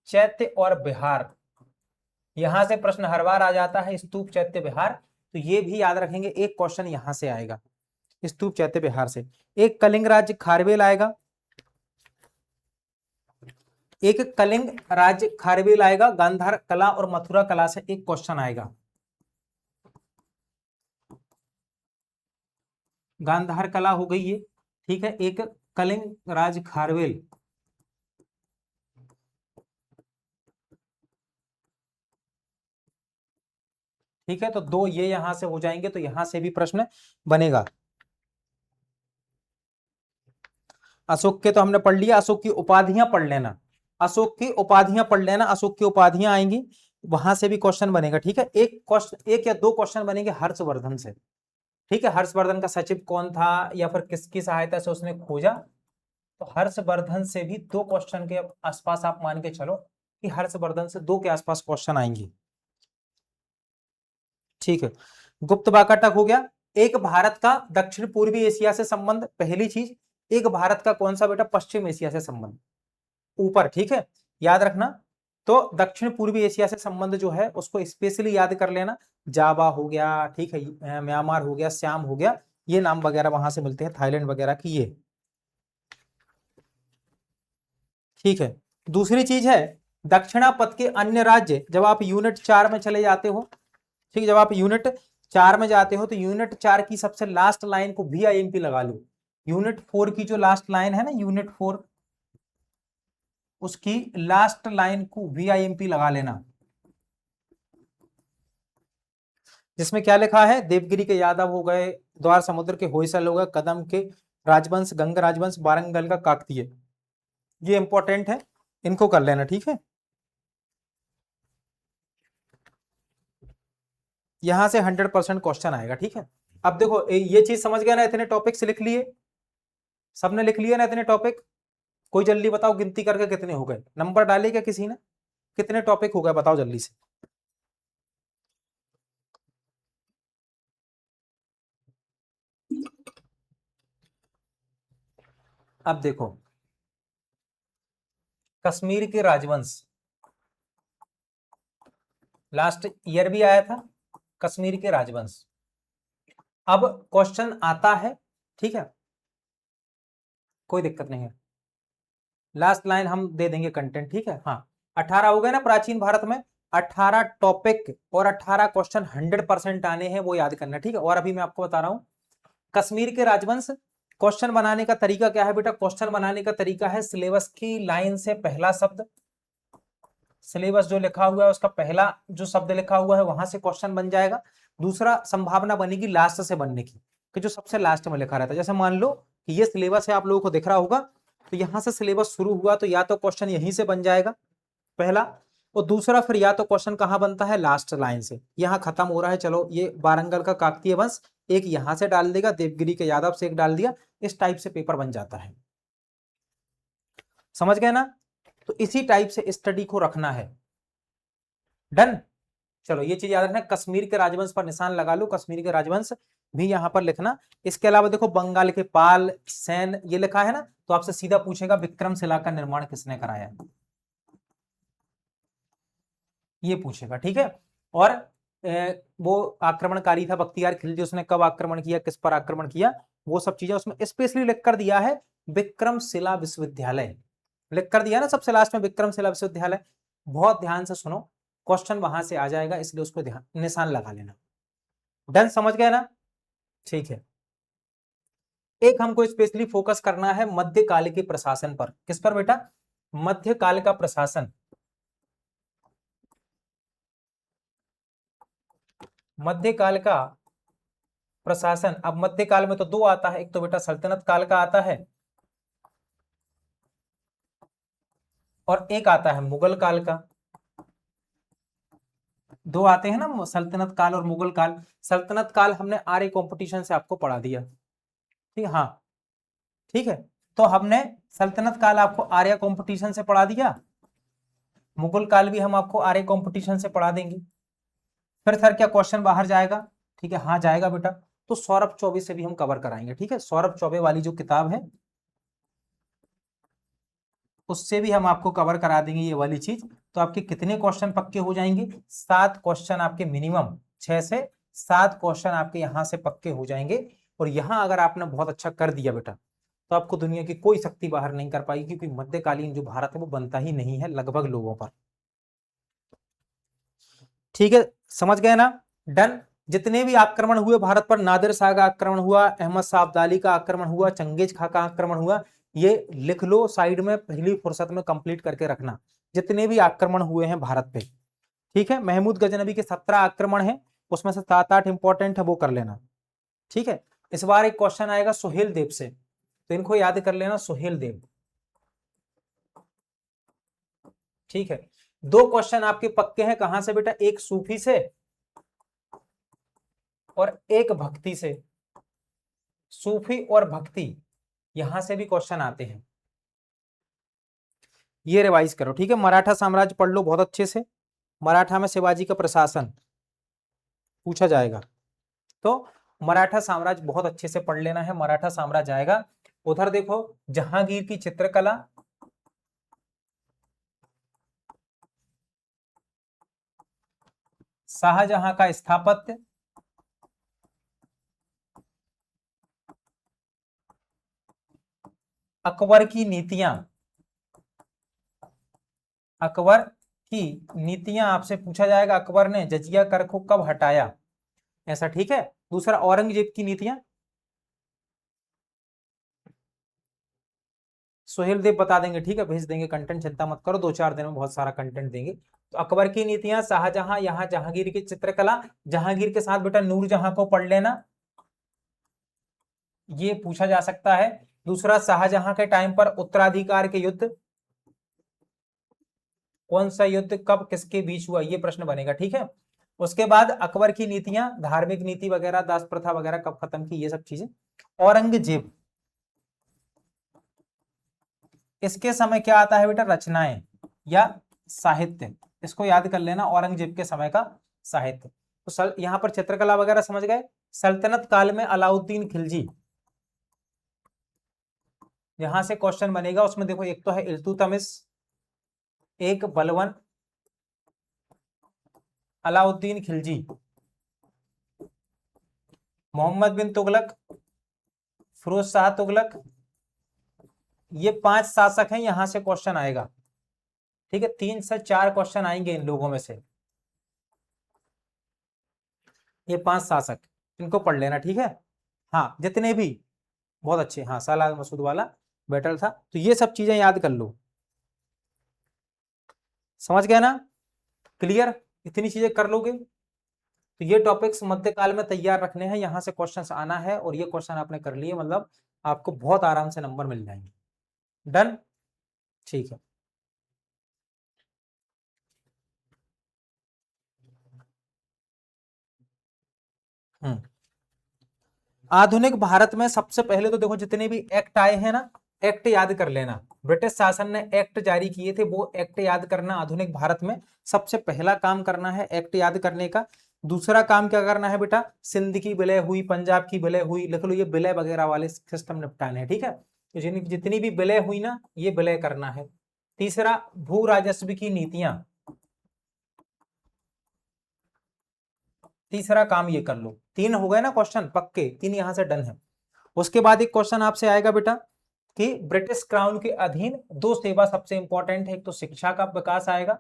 चैत्य और विहार। यहां से प्रश्न हर बार आ जाता है, स्तूप, चैत्य, विहार, तो ये भी याद रखेंगे। एक क्वेश्चन यहां से आएगा स्तूप, चैत्य, विहार से। एक कलिंग राज्य खारवेल आएगा, एक कलिंग राज्य खारवेल आएगा। गांधार कला और मथुरा कला से एक क्वेश्चन आएगा। गांधार कला हो गई ये, ठीक है। एक कलिंग राज खारवेल, ठीक है। तो 2 ये यहां से हो जाएंगे, तो यहां से भी प्रश्न बनेगा। अशोक के तो हमने पढ़ लिया, अशोक की उपाधियां पढ़ लेना, अशोक की उपाधियां पढ़ लेना, अशोक की उपाधियां आएंगी, वहां से भी क्वेश्चन बनेगा, ठीक है। एक या 2 क्वेश्चन बनेंगे हर्षवर्धन से, ठीक है। हर्षवर्धन का सचिव कौन था, या फिर किसकी सहायता से उसने खोजा, तो हर्षवर्धन से भी 2 क्वेश्चन के आसपास आप मान के चलो कि हर्षवर्धन से 2 के आसपास क्वेश्चन आएंगे, ठीक है। गुप्त बाकाटक हो गया। एक भारत का दक्षिण पूर्वी एशिया से संबंध, पहली चीज। एक भारत का कौन सा बेटा, पश्चिम एशिया से संबंध, ऊपर, ठीक है, याद रखना। तो दक्षिण पूर्वी एशिया से संबंध जो है उसको स्पेशली याद कर लेना। जावा हो गया, ठीक है, म्यांमार हो गया, श्याम हो गया, ये नाम वगैरह वहां से मिलते हैं, थाईलैंड वगैरह की, ये ठीक है। दूसरी चीज है दक्षिणापथ के अन्य राज्य। जब आप यूनिट 4 में चले जाते हो, ठीक है, जब आप यूनिट 4 में जाते हो तो यूनिट 4 की सबसे लास्ट लाइन को VIMP लगा लो। यूनिट 4 की जो लास्ट लाइन है ना, यूनिट 4, उसकी लास्ट लाइन को VIMP लगा लेना, जिसमें क्या लिखा है, देवगिरी के यादव हो गए, द्वार समुद्र के होयसल हो गए, कदम के राजवंश, गंग राजवंश, वारंगल का काकतीय, ये इंपॉर्टेंट है। इनको कर लेना, ठीक है। यहां से 100% क्वेश्चन आएगा, ठीक है। अब देखो ये चीज समझ गया ना, इतने टॉपिक्स लिख लिए, सबने लिख लिया ना इतने टॉपिक। कोई जल्दी बताओ गिनती करके कितने हो गए, नंबर डाले क्या किसी ने, कितने टॉपिक हो गए बताओ जल्दी से। अब देखो कश्मीर के राजवंश लास्ट ईयर भी आया था, कश्मीर के राजवंश। अब क्वेश्चन आता है, ठीक है, कोई दिक्कत नहीं है, लास्ट लाइन हम दे देंगे कंटेंट, ठीक है। हाँ 18 हो गए ना प्राचीन भारत में, 18 टॉपिक और 18 क्वेश्चन 100% आने हैं, वो याद करना, ठीक है। और अभी मैं आपको बता रहा हूं कश्मीर के राजवंश। क्वेश्चन बनाने का तरीका क्या है बेटा, क्वेश्चन बनाने का तरीका है सिलेबस की लाइन से पहला शब्द, सिलेबस जो लिखा हुआ है उसका पहला जो शब्द लिखा हुआ है वहां से क्वेश्चन बन जाएगा। दूसरा संभावना बनेगी लास्ट से बनने की, कि जो सबसे लास्ट में लिखा रहता है। जैसे मान लो कि ये सिलेबस है, आप लोगों को दिख रहा होगा, तो यहां से सिलेबस शुरू हुआ तो या तो क्वेश्चन यहीं से बन जाएगा पहला, और दूसरा फिर या तो क्वेश्चन कहां बनता है, लास्ट लाइन से। यहां खत्म हो रहा है, चलो ये वारंगल का काकतीय वंश, एक यहां से डाल देगा, देवगिरी के यादव से एक डाल दिया, इस टाइप से पेपर बन जाता है, समझ गए ना। तो इसी टाइप से स्टडी को रखना है, डन। चलो ये चीज याद रखना, कश्मीर के राजवंश पर निशान लगा लो, कश्मीर के राजवंश भी यहां पर लिखना। इसके अलावा देखो बंगाल के पाल, सैन, ये लिखा है ना, तो आपसे सीधा पूछेगा विक्रमशिला का निर्माण किसने कराया, ये पूछेगा, ठीक है। और वो आक्रमणकारी था बख्तियार खिलजी, उसने कब आक्रमण किया, किस पर आक्रमण किया, वो सब चीजें उसमें स्पेशली लिख कर दिया है। विक्रमशिला विश्वविद्यालय लिख कर दिया ना सबसे लास्ट में, विक्रमशिला विश्वविद्यालय। बहुत ध्यान से सुनो, क्वेश्चन वहां से आ जाएगा, इसलिए उसको ध्यान निशान लगा लेना, डन, समझ गए ना, ठीक है। एक हमको स्पेशली फोकस करना है मध्यकाल के प्रशासन पर, किस पर बेटा, मध्यकाल का प्रशासन, मध्यकाल का प्रशासन। अब मध्यकाल में तो दो आता है, एक तो बेटा सल्तनत काल का आता है और एक आता है मुगल काल का, दो आते हैं ना, सल्तनत काल और मुगल काल। सल्तनत काल हमने आर्य कंपटीशन से आपको पढ़ा दिया, ठीक है, हाँ ठीक है। तो हमने सल्तनत काल आपको आर्य कंपटीशन से पढ़ा दिया, मुगल काल भी हम आपको आर्य कंपटीशन से पढ़ा देंगे। फिर सर क्या क्वेश्चन बाहर जाएगा, ठीक है, हाँ जाएगा बेटा। तो सौरभ चौबे से भी हम कवर कराएंगे, ठीक है, सौरभ चौबे वाली जो किताब है उससे भी हम आपको कवर करा देंगे ये वाली चीज। तो आपके कितने क्वेश्चन पक्के हो जाएंगे, 7 क्वेश्चन आपके मिनिमम, 6 से 7 क्वेश्चन आपके यहां से पक्के हो जाएंगे। और यहां अगर आपने बहुत अच्छा कर दिया बेटा, तो आपको दुनिया की कोई शक्ति बाहर नहीं कर पाएगी, क्योंकि मध्यकालीन जो भारत है वो बनता ही नहीं है लगभग लोगों पर, ठीक है, समझ गए ना, डन। जितने भी आक्रमण हुए भारत पर, नादिर शाह का आक्रमण हुआ, अहमद शाह अब्दाली का आक्रमण हुआ, चंगेज खां का आक्रमण हुआ, ये लिख लो साइड में, पहली फुर्सत में कंप्लीट करके रखना, जितने भी आक्रमण हुए हैं भारत पे, ठीक है। महमूद गजनबी के 17 आक्रमण हैं, उसमें से 7-8 इंपॉर्टेंट है, वो कर लेना, ठीक है। इस बार एक क्वेश्चन आएगा सुहेल देव से, तो इनको याद कर लेना, सुहेल देव, ठीक है। दो क्वेश्चन आपके पक्के हैं, कहां से बेटा, एक सूफी से और एक भक्ति से, सूफी और भक्ति, यहां से भी क्वेश्चन आते हैं, ये रिवाइज करो, ठीक है। मराठा साम्राज्य पढ़ लो बहुत अच्छे से, मराठा में शिवाजी का प्रशासन पूछा जाएगा, तो मराठा साम्राज्य बहुत अच्छे से पढ़ लेना है, मराठा साम्राज्य आएगा। उधर देखो जहांगीर की चित्रकला, शाहजहां का स्थापत्य, अकबर की नीतियां, अकबर की नीतियां आपसे पूछा जाएगा, अकबर ने जजिया कर को कब हटाया, ऐसा, ठीक है। दूसरा औरंगजेब की नीतियां, सुहेल देव बता देंगे, ठीक है, भेज देंगे कंटेंट, चिंता मत करो, 2-4 दिन में बहुत सारा कंटेंट देंगे। तो अकबर की नीतियां, शाहजहां, यहाँ जहांगीर की चित्रकला, जहांगीर के साथ बेटा नूरजहां को पढ़ लेना, ये पूछा जा सकता है। दूसरा शाहजहां के टाइम पर उत्तराधिकार के युद्ध, कौन सा युद्ध कब किसके बीच हुआ, ये प्रश्न बनेगा, ठीक है। उसके बाद अकबर की नीतियां, धार्मिक नीति वगैरह, दास प्रथा वगैरह कब खत्म की, ये सब चीजें। औरंगजेब, इसके समय क्या आता है बेटा, रचनाएं या साहित्य, इसको याद कर लेना, औरंगजेब के समय का साहित्य। तो यहां पर चित्रकला वगैरह समझ गए। सल्तनत काल में अलाउद्दीन खिलजी, यहां से क्वेश्चन बनेगा, उसमें देखो एक तो है इल्तुतमिश, एक बलवन, अलाउद्दीन खिलजी, मोहम्मद बिन तुगलक, फिरोज शाह तुगलक, ये 5 शासक हैं, यहां से क्वेश्चन आएगा, ठीक है। 3 से 4 क्वेश्चन आएंगे इन लोगों में से, ये 5 शासक, इनको पढ़ लेना, ठीक है। हाँ जितने भी, बहुत अच्छे, हाँ सालार मसूद वाला बेटर था, तो ये सब चीजें याद कर लो, समझ गए ना, क्लियर, इतनी चीजें कर लोगे तो ये टॉपिक्स मध्यकाल में तैयार रखने हैं, यहां से क्वेश्चन आना है, और ये क्वेश्चन आपने कर लिए, मतलब आपको बहुत आराम से नंबर मिल जाएंगे। डन, ठीक है। आधुनिक भारत में सबसे पहले तो देखो जितने भी एक्ट आए हैं ना, एक्ट याद कर लेना, ब्रिटिश शासन ने एक्ट जारी किए थे, वो एक्ट याद करना। आधुनिक भारत में सबसे पहला काम करना है एक्ट याद करने का। दूसरा काम क्या करना है बेटा, सिंध की विलय हुई, पंजाब की विलय हुई, लिख लो, ये विलय वगैरह वाले सिस्टम निपटाने हैं, ठीक है। तो जितनी भी विलय हुई ना, ये विलय करना है। तीसरा, भू राजस्व की नीतियां, तीसरा काम ये कर लो। 3 हो गए ना क्वेश्चन पक्के, 3 यहां से डन है। उसके बाद एक क्वेश्चन आपसे आएगा बेटा कि ब्रिटिश क्राउन के अधीन 2 सेवा सबसे इंपॉर्टेंट है, एक तो शिक्षा का विकास आएगा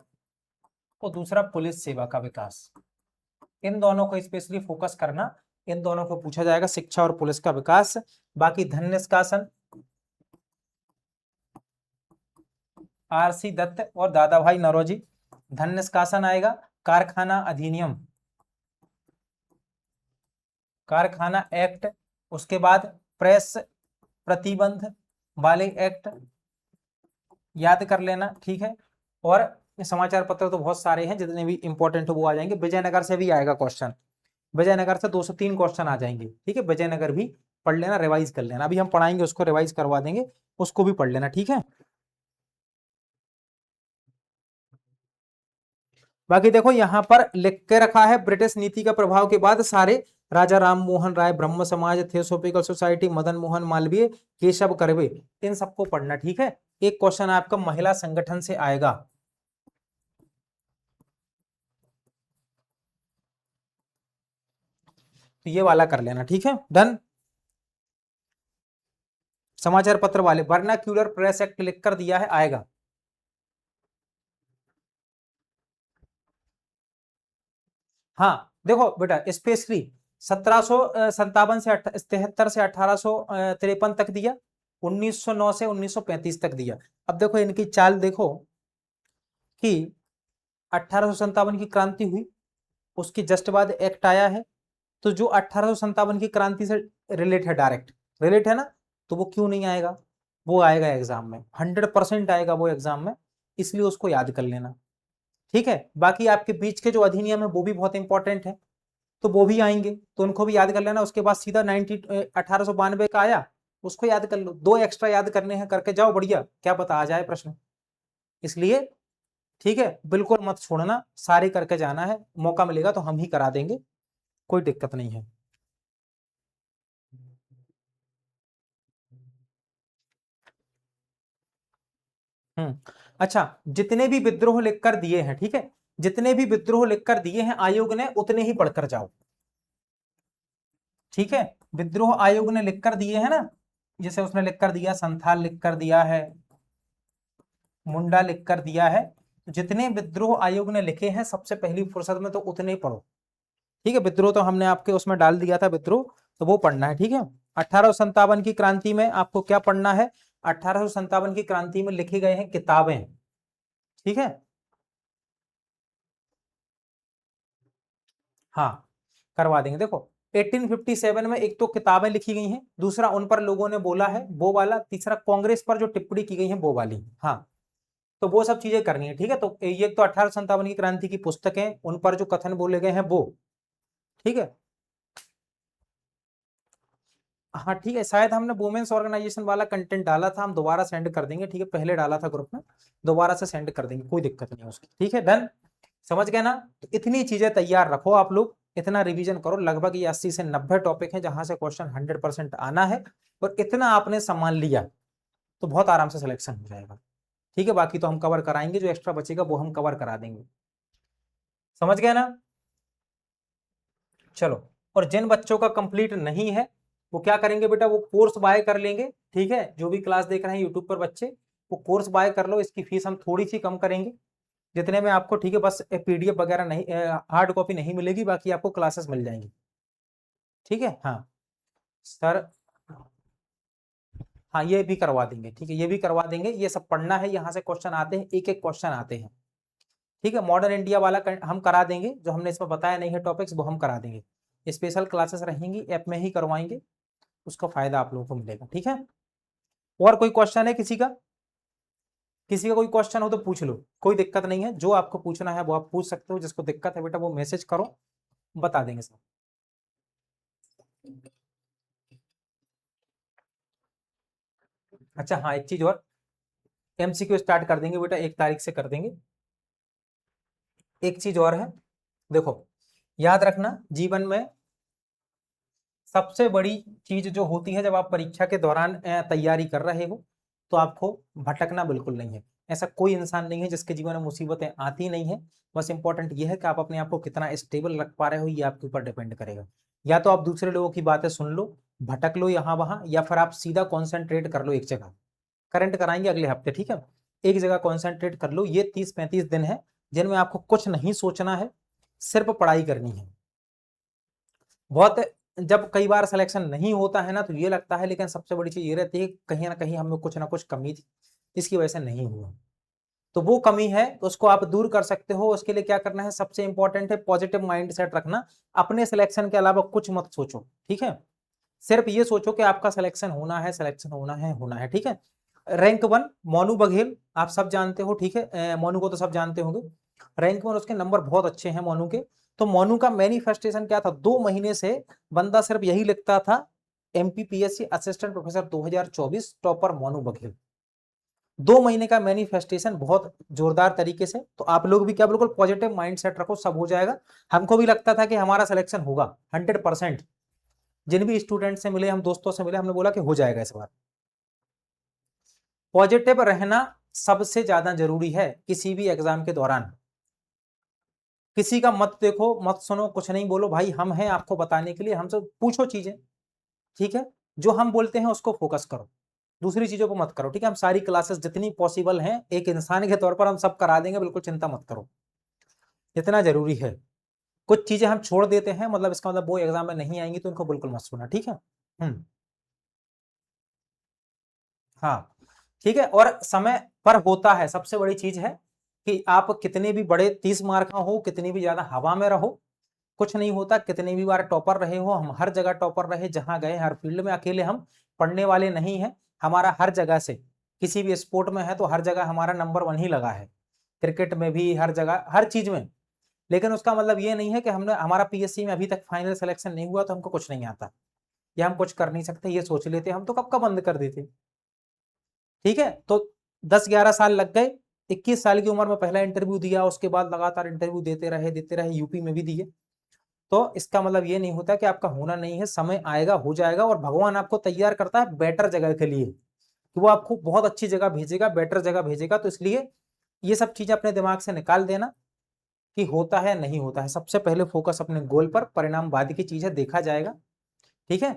और दूसरा पुलिस सेवा का विकास। इन दोनों को स्पेशली फोकस करना, इन दोनों को पूछा जाएगा, शिक्षा और पुलिस का विकास। बाकी धन निष्कासन, आरसी दत्त और दादा भाई नौरोजी, धन निष्कासन आएगा। कारखाना अधिनियम, कारखाना एक्ट, उसके बाद प्रेस प्रतिबंध वाले एक्ट याद कर लेना, ठीक है। और समाचार पत्र तो बहुत सारे हैं, जितने भी इंपॉर्टेंट हो वो आ जाएंगे। विजयनगर से भी आएगा क्वेश्चन, विजयनगर से 2 से 3 क्वेश्चन आ जाएंगे, ठीक है। विजयनगर भी पढ़ लेना, रिवाइज कर लेना, अभी हम पढ़ाएंगे उसको, रिवाइज करवा देंगे, उसको भी पढ़ लेना, ठीक है। बाकी देखो यहां पर लिख के रखा है, ब्रिटिश नीति का प्रभाव के बाद सारे, राजा राम मोहन राय, ब्रह्म समाज, थियोसोफिकल सोसाइटी, मदन मोहन मालवीय, केशव कर्वे, इन सबको पढ़ना, ठीक है। एक क्वेश्चन आपका महिला संगठन से आएगा, तो ये वाला कर लेना, ठीक है। डन। समाचार पत्र वाले, वर्नाक्यूलर प्रेस एक्ट लिख कर दिया है, आएगा। हाँ देखो बेटा, स्पेशली 1757 से 73 से 1853 तक दिया, 1909 से 1935 तक दिया। अब देखो इनकी चाल देखो कि 1857 की क्रांति हुई, उसकी जस्ट बाद एक्ट आया है, तो जो 1857 की क्रांति से रिलेट है, डायरेक्ट रिलेट है ना, तो वो क्यों नहीं आएगा, वो आएगा एग्जाम में, 100% आएगा वो एग्जाम में, इसलिए उसको याद कर लेना, ठीक है। बाकी आपके बीच के जो अधिनियम है वो भी बहुत इंपॉर्टेंट है, तो वो भी आएंगे, तो उनको भी याद कर लेना। उसके बाद सीधा 1892 का आया, उसको याद कर लो, 2 एक्स्ट्रा याद करने हैं, करके जाओ, बढ़िया, क्या पता आ जाए प्रश्न, इसलिए ठीक है, बिल्कुल मत छोड़ना, सारे करके जाना है, मौका मिलेगा तो हम ही करा देंगे, कोई दिक्कत नहीं है। अच्छा, जितने भी विद्रोह लिखकर दिए हैं, ठीक है, जितने भी विद्रोह लिखकर दिए हैं आयोग ने, उतने ही पढ़कर जाओ, ठीक है। विद्रोह आयोग ने लिखकर दिए हैं ना, जैसे उसने लिखकर दिया, संथाल लिखकर दिया है, मुंडा लिखकर दिया है, जितने विद्रोह आयोग ने लिखे हैं सबसे पहली फुर्सत में, तो उतने ही पढ़ो, ठीक है। विद्रोह तो हमने आपके उसमें डाल दिया था विद्रोह, तो वो पढ़ना है, ठीक है। 1857 की क्रांति में आपको क्या पढ़ना है, 1857 की क्रांति में लिखी गए हैं किताबें, ठीक है। हाँ करवा देंगे, देखो 1857 में एक तो किताबें लिखी गई हैं, दूसरा उन पर लोगों ने बोला है वो वाला, तीसरा कांग्रेस पर जो टिप्पणी की गई है वो वाली, हाँ। तो वो सब चीजें करनी है, ठीक है। तो ये तो 1857 की क्रांति की पुस्तकें, उन पर जो कथन बोले गए हैं वो, ठीक है। हाँ ठीक है, शायद हमने वुमेन्स ऑर्गेनाइजेशन वाला कंटेंट डाला था, हम दोबारा सेंड कर देंगे, ठीक है। पहले डाला था ग्रुप में, दोबारा से सेंड कर देंगे, कोई दिक्कत नहीं है उसकी, ठीक है। डन, समझ गए ना। तो इतनी चीजें तैयार रखो आप लोग, इतना रिवीजन करो। लगभग ये 80 से 90 टॉपिक है जहां से क्वेश्चन 100% आना है, और इतना आपने संभाल लिया तो बहुत आराम से सिलेक्शन हो जाएगा, ठीक है। बाकी तो हम कवर कराएंगे, जो एक्स्ट्रा बचेगा वो हम कवर करा देंगे, समझ गए ना। चलो, और जिन बच्चों का कंप्लीट नहीं है वो क्या करेंगे बेटा, वो कोर्स बाय कर लेंगे, ठीक है। जो भी क्लास देख रहे हैं यूट्यूब पर बच्चे, वो कोर्स बाय कर लो, इसकी फीस हम थोड़ी सी कम करेंगे जितने में आपको, ठीक है। बस पीडीएफ वगैरह नहीं, हार्ड कॉपी नहीं मिलेगी, बाकी आपको क्लासेस मिल जाएंगी, ठीक है। हाँ सर, हाँ ये भी करवा देंगे, ठीक है, ये भी करवा देंगे। ये सब पढ़ना है, यहाँ से क्वेश्चन आते हैं, एक एक क्वेश्चन आते हैं, ठीक है। मॉडर्न इंडिया वाला हम करा देंगे, जो हमने इसमें बताया नहीं है टॉपिक्स वो हम करा देंगे। स्पेशल क्लासेस रहेंगी, ऐप में ही करवाएंगे, उसका फायदा आप लोगों को मिलेगा, ठीक है। और कोई क्वेश्चन है किसी का? किसी का कोई क्वेश्चन हो तो पूछ लो, कोई दिक्कत नहीं है। जो आपको पूछना है वो आप पूछ सकते हो, जिसको दिक्कत है बेटा वो मैसेज करो, बता देंगे सब। अच्छा हाँ, एक चीज और, एमसीक्यू स्टार्ट कर देंगे बेटा, 1 तारीख से कर देंगे। एक चीज और है, देखो याद रखना, जीवन में सबसे बड़ी चीज जो होती है, जब आप परीक्षा के दौरान तैयारी कर रहे हो, तो आपको भटकना बिल्कुल नहीं है। ऐसा कोई इंसान नहीं है जिसके जीवन में मुसीबतें आती नहीं है। बस इंपॉर्टेंट ये है कि आप अपने आप को कितना स्टेबल रख पा रहे हो, ये आपके ऊपर डिपेंड करेगा। या तो आप दूसरे लोगों की बातें सुन लो, भटक लो यहाँ वहां, या फिर आप सीधा कॉन्सेंट्रेट कर लो एक जगह। करंट कराएंगे अगले हफ्ते, ठीक है। एक जगह कॉन्सेंट्रेट कर लो। ये 30-35 दिन है जिनमें आपको कुछ नहीं सोचना है, सिर्फ पढ़ाई करनी है। बहुत, जब कई बार सिलेक्शन नहीं होता है ना तो ये लगता है, लेकिन सबसे बड़ी चीज ये रहती है कहीं ना कहीं हमें कुछ ना कुछ कमी थी, इसकी वजह से नहीं हुआ। तो वो कमी है, तो उसको आप दूर कर सकते हो। उसके लिए क्या करना है, सबसे इंपॉर्टेंट है पॉजिटिव माइंड सेट रखना। अपने सिलेक्शन के अलावा कुछ मत सोचो, ठीक है। सिर्फ ये सोचो कि आपका सिलेक्शन होना है, सिलेक्शन होना है, होना है, ठीक है। रैंक 1 मोनू बघेल, आप सब जानते हो, ठीक है। मोनू को तो सब जानते होंगे। रैंक 1, उसके नंबर बहुत अच्छे हैं मोनू के। तो मोनू का मैनिफेस्टेशन क्या था, 2 महीने से बंदा सिर्फ यही लिखता था, MPPSC assistant professor 2024 topper Monu Baghel. 2 महीने का मैनिफेस्टेशन बहुत जोरदार तरीके से। तो आप लोग भी क्या, बिल्कुल पॉजिटिव माइंड सेट रखो, सब हो जाएगा। हमको भी लगता था कि हमारा सिलेक्शन होगा 100%। जिन भी स्टूडेंट से मिले, हम दोस्तों से मिले, हमने बोला कि हो जाएगा इस बार। पॉजिटिव रहना सबसे ज्यादा जरूरी है किसी भी एग्जाम के दौरान। किसी का मत देखो, मत सुनो, कुछ नहीं बोलो भाई, हम हैं आपको बताने के लिए, हमसे पूछो चीजें, ठीक है। जो हम बोलते हैं उसको फोकस करो, दूसरी चीजों को मत करो, ठीक है। हम सारी क्लासेस जितनी पॉसिबल हैं एक इंसान के तौर पर हम सब करा देंगे, बिल्कुल चिंता मत करो, इतना जरूरी है। कुछ चीजें हम छोड़ देते हैं, मतलब इसका मतलब वो एग्जाम में नहीं आएंगी, तो उनको बिल्कुल मत सुना, ठीक है। हाँ ठीक है, और समय पर होता है, सबसे बड़ी चीज है कि आप कितने भी बड़े 30 मार्क का हो, कितनी भी ज्यादा हवा में रहो, कुछ नहीं होता। कितनी भी बार टॉपर रहे हो, हम हर जगह टॉपर रहे, जहां गए हर फील्ड में, अकेले हम पढ़ने वाले नहीं हैं। हमारा हर जगह से, किसी भी स्पोर्ट में है तो हर जगह हमारा नंबर 1 ही लगा है, क्रिकेट में भी, हर जगह, हर चीज में। लेकिन उसका मतलब ये नहीं है कि हमने, हमारा पीएससी में अभी तक फाइनल सिलेक्शन नहीं हुआ तो हमको कुछ नहीं आता, या हम कुछ कर नहीं सकते, ये सोच लेते हम तो कब का बंद कर देते, ठीक है। तो 10-11 साल लग गए, 21 साल की उम्र में पहला इंटरव्यू दिया, उसके बाद लगातार इंटरव्यू देते रहे, यूपी में भी दिए। तो इसका मतलब ये नहीं होता कि आपका होना नहीं है, समय आएगा, हो जाएगा। और भगवान आपको तैयार करता है बेटर जगह के लिए, कि वो आपको बहुत अच्छी जगह भेजेगा, बेटर जगह भेजेगा। तो इसलिए ये सब चीजें अपने दिमाग से निकाल देना कि होता है नहीं होता है। सबसे पहले फोकस अपने गोल पर, परिणाम बाद की चीज है, देखा जाएगा, ठीक है।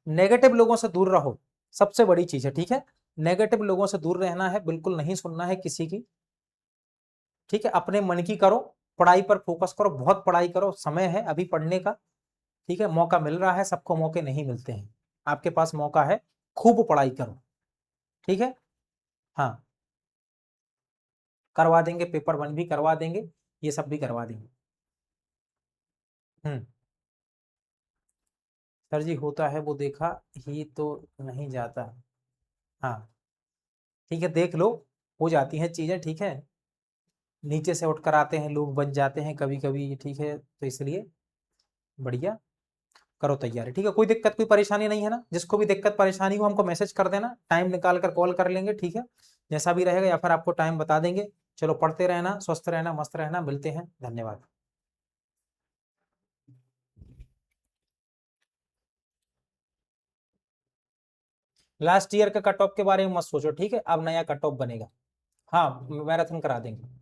नेगेटिव लोगों से दूर रहो, सबसे बड़ी चीज है, ठीक है। नेगेटिव लोगों से दूर रहना है, बिल्कुल नहीं सुनना है किसी की, ठीक है। अपने मन की करो, पढ़ाई पर फोकस करो, बहुत पढ़ाई करो, समय है अभी पढ़ने का, ठीक है। मौका मिल रहा है, सबको मौके नहीं मिलते हैं, आपके पास मौका है, खूब पढ़ाई करो, ठीक है। हाँ करवा देंगे, पेपर 1 भी करवा देंगे, ये सब भी करवा देंगे। हम्म सर जी होता है, वो देखा ही तो नहीं जाता। हाँ ठीक है, देख लो, हो जाती हैं चीजें, ठीक है, नीचे से उठकर आते हैं लोग, बच जाते हैं कभी कभी, ठीक है, तो इसलिए बढ़िया करो तैयारी, ठीक है, कोई दिक्कत कोई परेशानी नहीं है ना, जिसको भी दिक्कत परेशानी हो हमको मैसेज कर देना, टाइम निकाल कर कॉल कर लेंगे, ठीक है, जैसा भी रहेगा, या फिर आपको टाइम बता देंगे। चलो पढ़ते रहना, स्वस्थ रहना, मस्त रहना, मिलते हैं, धन्यवाद। लास्ट ईयर का कट ऑफ के बारे में मत सोचो, ठीक है, अब नया कट ऑफ बनेगा। हाँ, मैराथन करा देंगे।